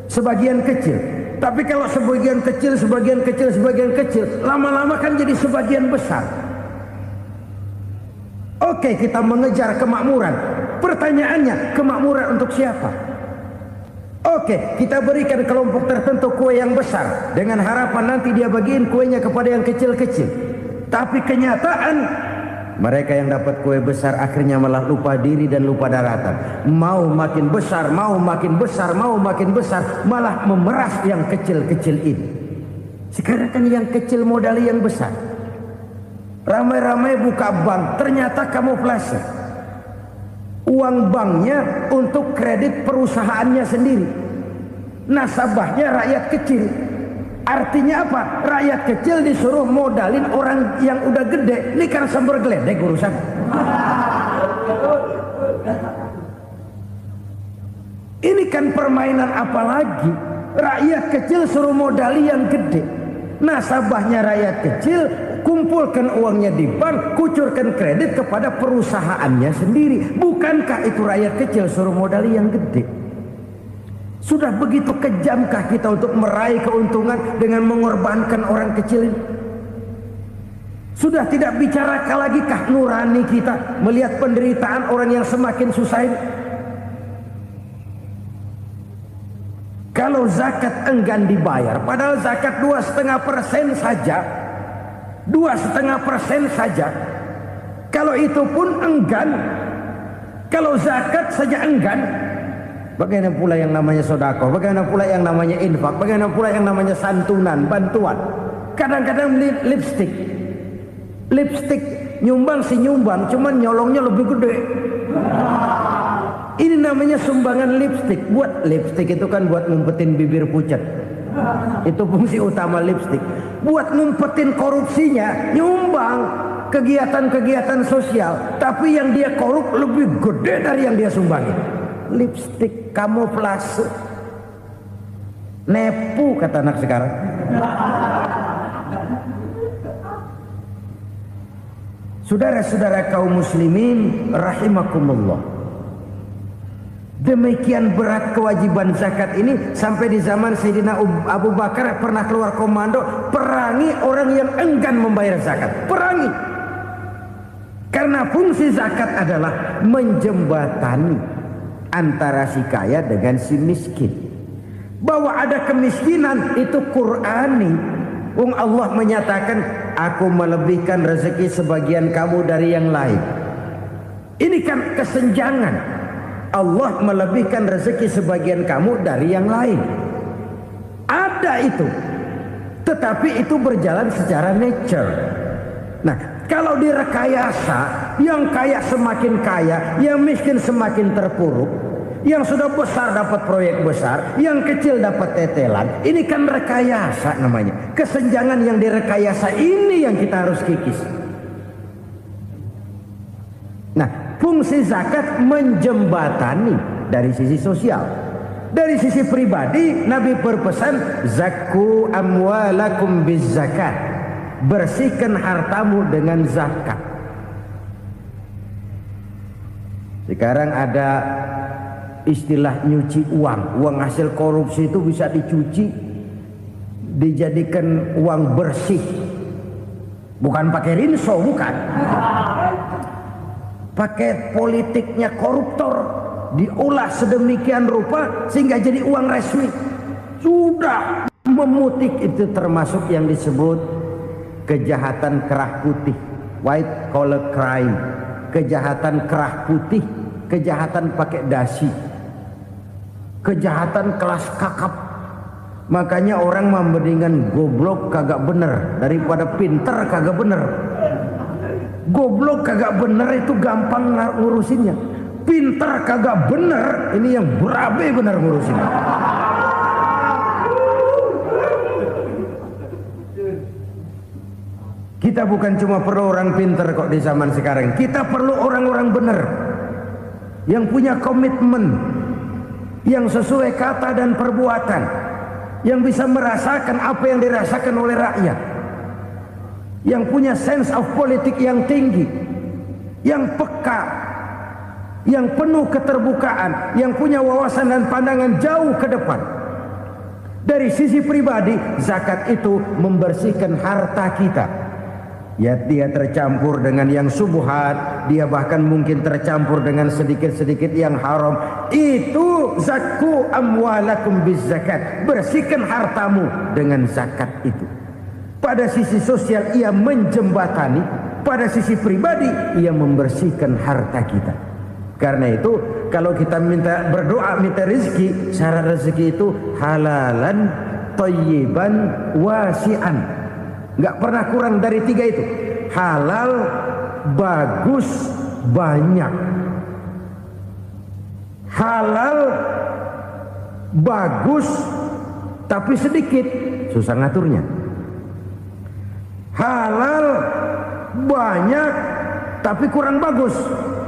B: sebagian kecil. Tapi kalau sebagian kecil, lama-lama kan jadi sebagian besar. Oke, kita mengejar kemakmuran. Pertanyaannya, kemakmuran untuk siapa? Oke, kita berikan kelompok tertentu kue yang besar dengan harapan nanti dia bagiin kuenya kepada yang kecil-kecil. Tapi kenyataan, mereka yang dapat kue besar akhirnya malah lupa diri dan lupa daratan. Mau makin besar, malah memeras yang kecil-kecil ini. Sekarang kan yang kecil modali yang besar. Ramai-ramai buka bank, ternyata kamuflase. Uang banknya untuk kredit perusahaannya sendiri. Nasabahnya rakyat kecil. Artinya apa? Rakyat kecil disuruh modalin orang yang udah gede. Ini kan sumber geledek urusan. Ini kan permainan apa lagi? Rakyat kecil suruh modali yang gede. Nasabahnya rakyat kecil, kumpulkan uangnya di bank, kucurkan kredit kepada perusahaannya sendiri. Bukankah itu rakyat kecil suruh modali yang gede? Sudah begitu kejamkah kita untuk meraih keuntungan dengan mengorbankan orang kecil ini? Sudah tidak bicara lagi kah nurani kita melihat penderitaan orang yang semakin susah ini? Kalau zakat enggan dibayar, padahal zakat 2,5% saja, 2,5% saja. Kalau itu pun enggan, kalau zakat saja enggan, bagaimana pula yang namanya sedekah, bagaimana pula yang namanya infak, bagaimana pula yang namanya santunan, bantuan. Kadang-kadang lipstick nyumbang si nyumbang, cuman nyolongnya lebih gede. Ini namanya sumbangan lipstick. Buat lipstick itu kan buat ngumpetin bibir pucat. Itu fungsi utama lipstick. Buat ngumpetin korupsinya, nyumbang kegiatan-kegiatan sosial. Tapi yang dia korup lebih gede dari yang dia sumbangi. Lipstick kamuflase. Nepu kata anak sekarang. Saudara-saudara kaum muslimin rahimakumullah. Demikian berat kewajiban zakat ini sampai di zaman Sayyidina Abu Bakar pernah keluar komando perangi orang yang enggan membayar zakat. Perangi. Karena fungsi zakat adalah menjembatani antara si kaya dengan si miskin. Bahwa ada kemiskinan itu Qur'ani. Allah menyatakan, aku melebihkan rezeki sebagian kamu dari yang lain. Ini kan kesenjangan. Allah melebihkan rezeki sebagian kamu dari yang lain. Ada itu. Tetapi itu berjalan secara nature. Nah, kalau direkayasa, yang kaya semakin kaya, yang miskin semakin terpuruk, Yang sudah besar dapat proyek besar, yang kecil dapat tetelan. Ini kan rekayasa namanya. Kesenjangan yang direkayasa ini yang kita harus kikis. Nah, fungsi zakat menjembatani dari sisi sosial. Dari sisi pribadi, Nabi berpesan, zakku amwalakum biz zakat. Bersihkan hartamu dengan zakat. Sekarang ada istilah nyuci uang. Uang hasil korupsi itu bisa dicuci, dijadikan uang bersih. Bukan pakai rinso, bukan. Pakai politiknya koruptor, diolah sedemikian rupa sehingga jadi uang resmi. Sudah memutik, itu termasuk yang disebut kejahatan kerah putih, white collar crime. Kejahatan kerah putih, kejahatan pakai dasi, kejahatan kelas kakap. Makanya orang mendingan goblok kagak bener daripada pinter kagak bener. Goblok kagak bener itu gampang ngurusinnya. Pinter kagak bener, ini yang berabe bener ngurusinnya. Kita bukan cuma perlu orang pinter kok di zaman sekarang. Kita perlu orang-orang bener yang punya komitmen, yang sesuai kata dan perbuatan, yang bisa merasakan apa yang dirasakan oleh rakyat, yang punya sense of politik yang tinggi, yang peka, yang penuh keterbukaan, yang punya wawasan dan pandangan jauh ke depan. Dari sisi pribadi, zakat itu membersihkan harta kita. Ya, dia tercampur dengan yang subuhat, dia bahkan mungkin tercampur dengan sedikit-sedikit yang haram. Itu zakku amwalakum biz zakat. Bersihkan hartamu dengan zakat itu. Pada sisi sosial ia menjembatani, pada sisi pribadi ia membersihkan harta kita. Karena itu kalau kita minta berdoa, minta rezeki, syarat rezeki itu halalan thayyiban wasi'an. Nggak pernah kurang dari 3 itu. Halal, bagus, banyak. Halal, bagus, tapi sedikit, susah ngaturnya. Halal, banyak, tapi kurang bagus.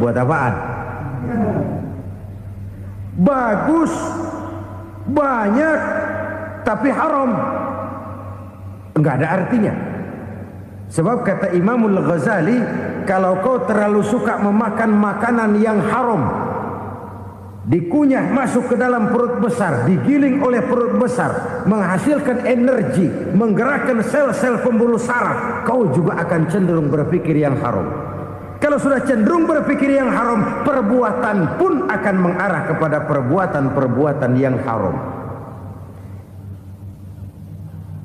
B: Buat apaan? Bagus, banyak, tapi haram. Enggak ada artinya. Sebab kata Imamul Ghazali, kalau kau terlalu suka memakan makanan yang haram, dikunyah masuk ke dalam perut besar, digiling oleh perut besar, menghasilkan energi, menggerakkan sel-sel pembuluh saraf, kau juga akan cenderung berpikir yang haram. Kalau sudah cenderung berpikir yang haram, perbuatan pun akan mengarah kepada perbuatan-perbuatan yang haram.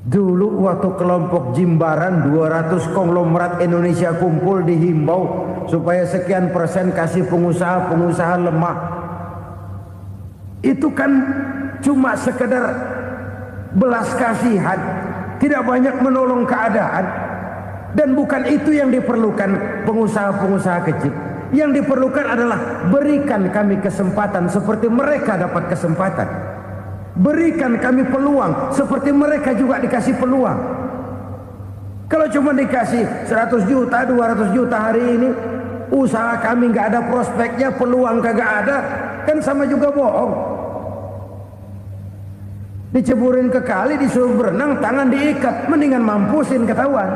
B: Dulu waktu kelompok Jimbaran 200 konglomerat Indonesia kumpul, dihimbau supaya sekian persen kasih pengusaha-pengusaha lemah. Itu kan cuma sekedar belas kasihan, tidak banyak menolong keadaan. Dan bukan itu yang diperlukan pengusaha-pengusaha kecil. Yang diperlukan adalah berikan kami kesempatan seperti mereka dapat kesempatan. Berikan kami peluang seperti mereka juga dikasih peluang. Kalau cuma dikasih 100 juta, 200 juta hari ini, usaha kami nggak ada prospeknya, peluang kagak ada, kan sama juga bohong. Diceburin ke kali, disuruh berenang, tangan diikat, mendingan mampusin ketahuan.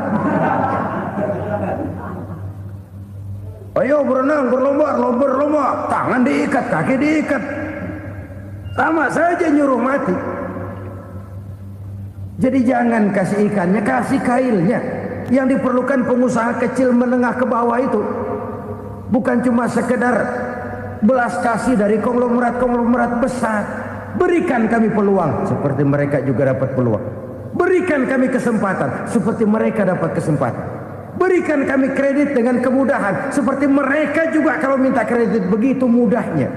B: Ayo berenang, berlomba, tangan diikat, kaki diikat, sama saja nyuruh mati. Jadi jangan kasih ikannya, kasih kailnya. Yang diperlukan pengusaha kecil menengah ke bawah itu bukan cuma sekedar belas kasih dari konglomerat-konglomerat besar. Berikan kami peluang seperti mereka juga dapat peluang. Berikan kami kesempatan seperti mereka dapat kesempatan. Berikan kami kredit dengan kemudahan seperti mereka juga kalau minta kredit begitu mudahnya.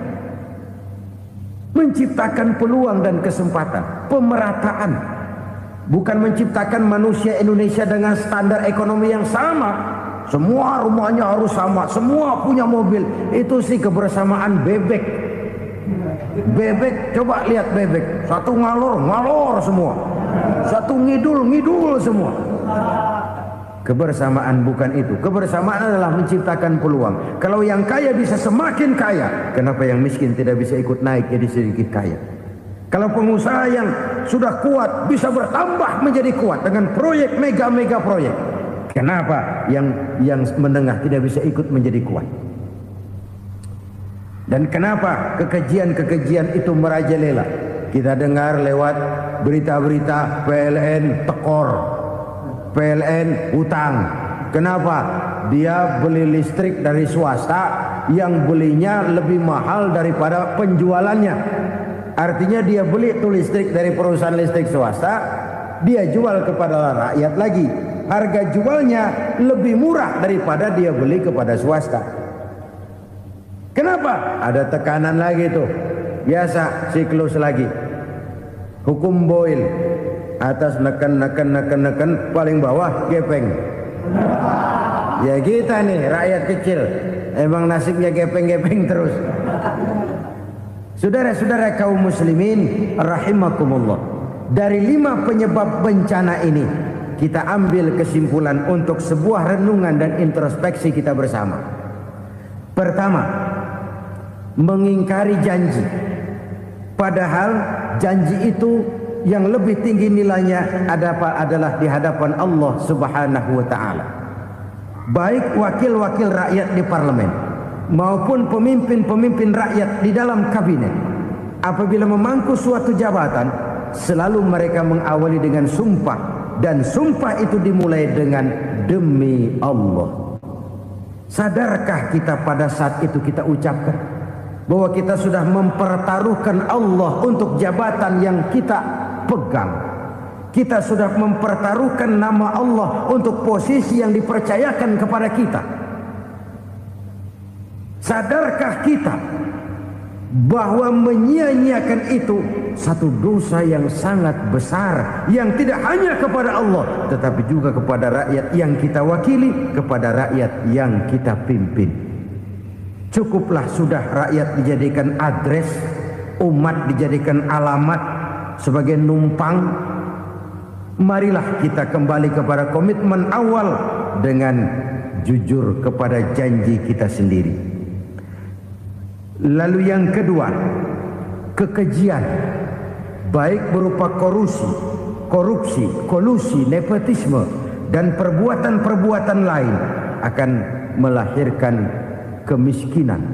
B: Menciptakan peluang dan kesempatan, pemerataan, bukan menciptakan manusia Indonesia dengan standar ekonomi yang sama. Semua rumahnya harus sama, semua punya mobil. Itu sih kebersamaan bebek. Bebek, coba lihat bebek, satu ngalor semua, satu ngidul semua. Kebersamaan bukan itu. Kebersamaan adalah menciptakan peluang. Kalau yang kaya bisa semakin kaya, kenapa yang miskin tidak bisa ikut naik jadi sedikit kaya? Kalau pengusaha yang sudah kuat bisa bertambah menjadi kuat dengan proyek mega proyek, kenapa yang menengah tidak bisa ikut menjadi kuat? Dan kenapa kekejian itu merajalela? Kita dengar lewat berita-berita PLN tekor, PLN utang. Kenapa? Dia beli listrik dari swasta yang belinya lebih mahal daripada penjualannya. Artinya dia beli itu listrik dari perusahaan listrik swasta, dia jual kepada rakyat lagi. Harga jualnya lebih murah daripada dia beli kepada swasta. Kenapa? Ada tekanan lagi tuh. Biasa siklus lagi. Hukum Boyle. Atas neken, paling bawah gepeng. Ya kita nih rakyat kecil, emang nasibnya gepeng terus. Saudara-saudara kaum muslimin rahimakumullah, dari 5 penyebab bencana ini kita ambil kesimpulan untuk sebuah renungan dan introspeksi kita bersama. Pertama, mengingkari janji, padahal janji itu yang lebih tinggi nilainya adalah di hadapan Allah Subhanahu wa taala. Baik wakil-wakil rakyat di parlemen maupun pemimpin-pemimpin rakyat di dalam kabinet, apabila memangku suatu jabatan, selalu mereka mengawali dengan sumpah, dan sumpah itu dimulai dengan demi Allah. Sadarkah kita pada saat itu kita ucapkan bahwa kita sudah mempertaruhkan Allah untuk jabatan yang kita pegang? Kita sudah mempertaruhkan nama Allah untuk posisi yang dipercayakan kepada kita. Sadarkah kita bahwa menyia-nyiakan itu satu dosa yang sangat besar, yang tidak hanya kepada Allah tetapi juga kepada rakyat yang kita wakili, kepada rakyat yang kita pimpin? Cukuplah sudah rakyat dijadikan adres, umat dijadikan alamat sebagai numpang. Marilah kita kembali kepada komitmen awal dengan jujur kepada janji kita sendiri. Lalu yang kedua, kekejian, baik berupa korupsi, kolusi, nepotisme, dan perbuatan-perbuatan lain akan melahirkan kemiskinan.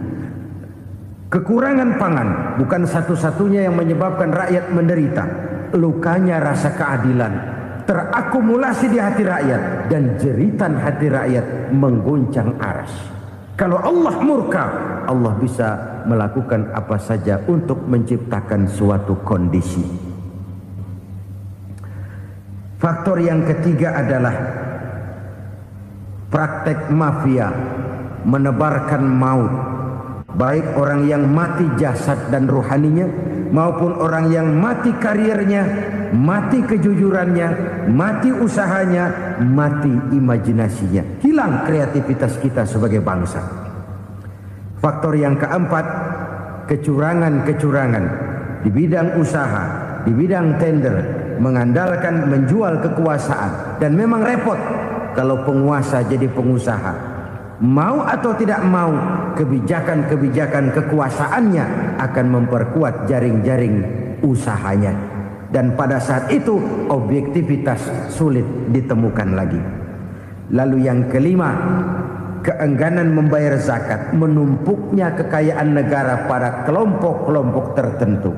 B: Kekurangan pangan bukan satu-satunya yang menyebabkan rakyat menderita. Lukanya rasa keadilan terakumulasi di hati rakyat, dan jeritan hati rakyat mengguncang aras. Kalau Allah murka, Allah bisa melakukan apa saja untuk menciptakan suatu kondisi. Faktor yang ketiga adalah praktek mafia menebarkan maut, baik orang yang mati jasad dan rohaninya maupun orang yang mati karirnya, mati kejujurannya, mati usahanya, mati imajinasinya. Hilang kreativitas kita sebagai bangsa. Faktor yang keempat, kecurangan-kecurangan di bidang usaha, di bidang tender, mengandalkan menjual kekuasaan. Dan memang repot kalau penguasa jadi pengusaha. Mau atau tidak mau, kebijakan-kebijakan kekuasaannya akan memperkuat jaring-jaring usahanya. Dan pada saat itu objektivitas sulit ditemukan lagi. Lalu yang kelima, keengganan membayar zakat, menumpuknya kekayaan negara pada kelompok-kelompok tertentu.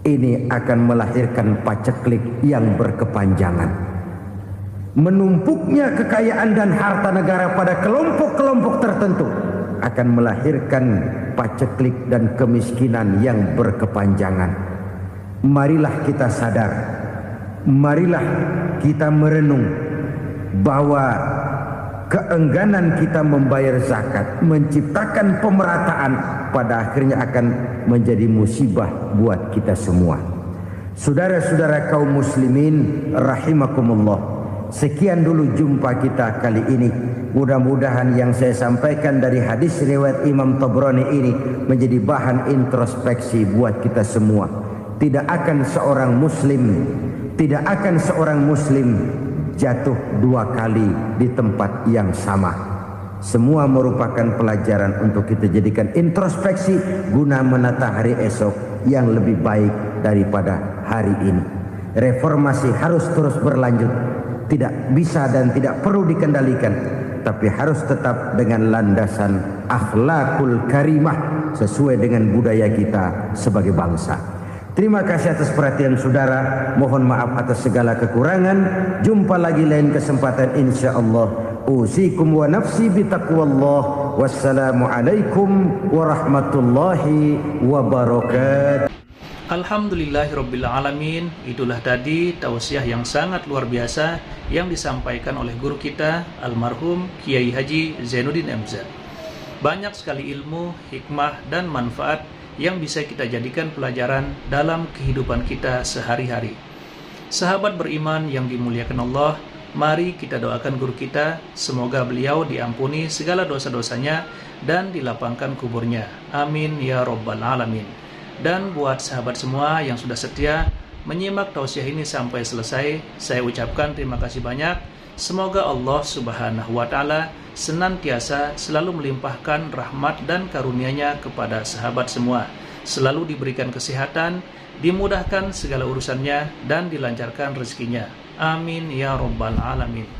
B: Ini akan melahirkan paceklik yang berkepanjangan. Menumpuknya kekayaan dan harta negara pada kelompok-kelompok tertentu akan melahirkan paceklik dan kemiskinan yang berkepanjangan. Marilah kita sadar, marilah kita merenung bahwa keengganan kita membayar zakat, menciptakan pemerataan, pada akhirnya akan menjadi musibah buat kita semua. Saudara-saudara kaum muslimin rahimakumullah, Sekian dulu jumpa kita kali ini. Mudah-mudahan yang saya sampaikan dari hadis riwayat Imam Tabrani ini menjadi bahan introspeksi buat kita semua. Tidak akan seorang muslim jatuh dua kali di tempat yang sama. Semua merupakan pelajaran untuk kita jadikan introspeksi guna menata hari esok yang lebih baik daripada hari ini. Reformasi harus terus berlanjut. Tidak bisa dan tidak perlu dikendalikan, tapi harus tetap dengan landasan akhlakul karimah sesuai dengan budaya kita sebagai bangsa. Terima kasih atas perhatian saudara. Mohon maaf atas segala kekurangan. Jumpa lagi lain kesempatan insyaallah. Usikum wa nafsi bitaqwallah. Wassalamualaikum warahmatullahi wabarakatuh.
A: Alhamdulillahirrabbilalamin. Itulah tadi tausiah yang sangat luar biasa yang disampaikan oleh guru kita almarhum Kiai Haji Zainuddin MZ. Banyak sekali ilmu, hikmah, dan manfaat yang bisa kita jadikan pelajaran dalam kehidupan kita sehari-hari. Sahabat beriman yang dimuliakan Allah, mari kita doakan guru kita, semoga beliau diampuni segala dosa-dosanya dan dilapangkan kuburnya. Amin ya rabbal alamin. Dan buat sahabat semua yang sudah setia menyimak tausiah ini sampai selesai, saya ucapkan terima kasih banyak. Semoga Allah Subhanahu wa Ta'ala senantiasa selalu melimpahkan rahmat dan karunia-Nya kepada sahabat semua, selalu diberikan kesehatan, dimudahkan segala urusannya, dan dilancarkan rezekinya. Amin ya rabbal alamin.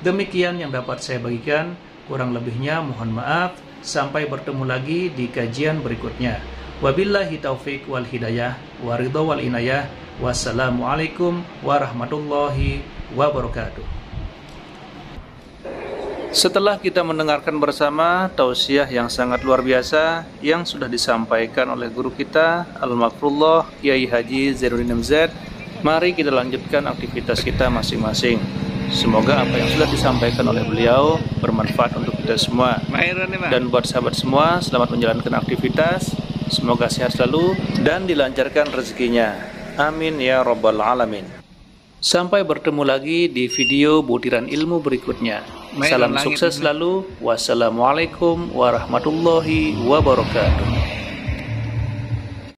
A: Demikian yang dapat saya bagikan, kurang lebihnya mohon maaf. Sampai bertemu lagi di kajian berikutnya. Wabillahi taufiq wal hidayah wa ridha wal inayah. Wassalamualaikum warahmatullahi wabarakatuh. Setelah kita mendengarkan bersama tausiah yang sangat luar biasa yang sudah disampaikan oleh guru kita Al-Maghfurullah Kiai Haji Zainuddin MZ, mari kita lanjutkan aktivitas kita masing-masing. Semoga apa yang sudah disampaikan oleh beliau bermanfaat untuk kita semua. Dan buat sahabat semua, selamat menjalankan aktivitas. Semoga sehat selalu dan dilancarkan rezekinya. Amin ya rabbal alamin. Sampai bertemu lagi di video butiran ilmu berikutnya. Salam sukses selalu. Wassalamualaikum warahmatullahi wabarakatuh.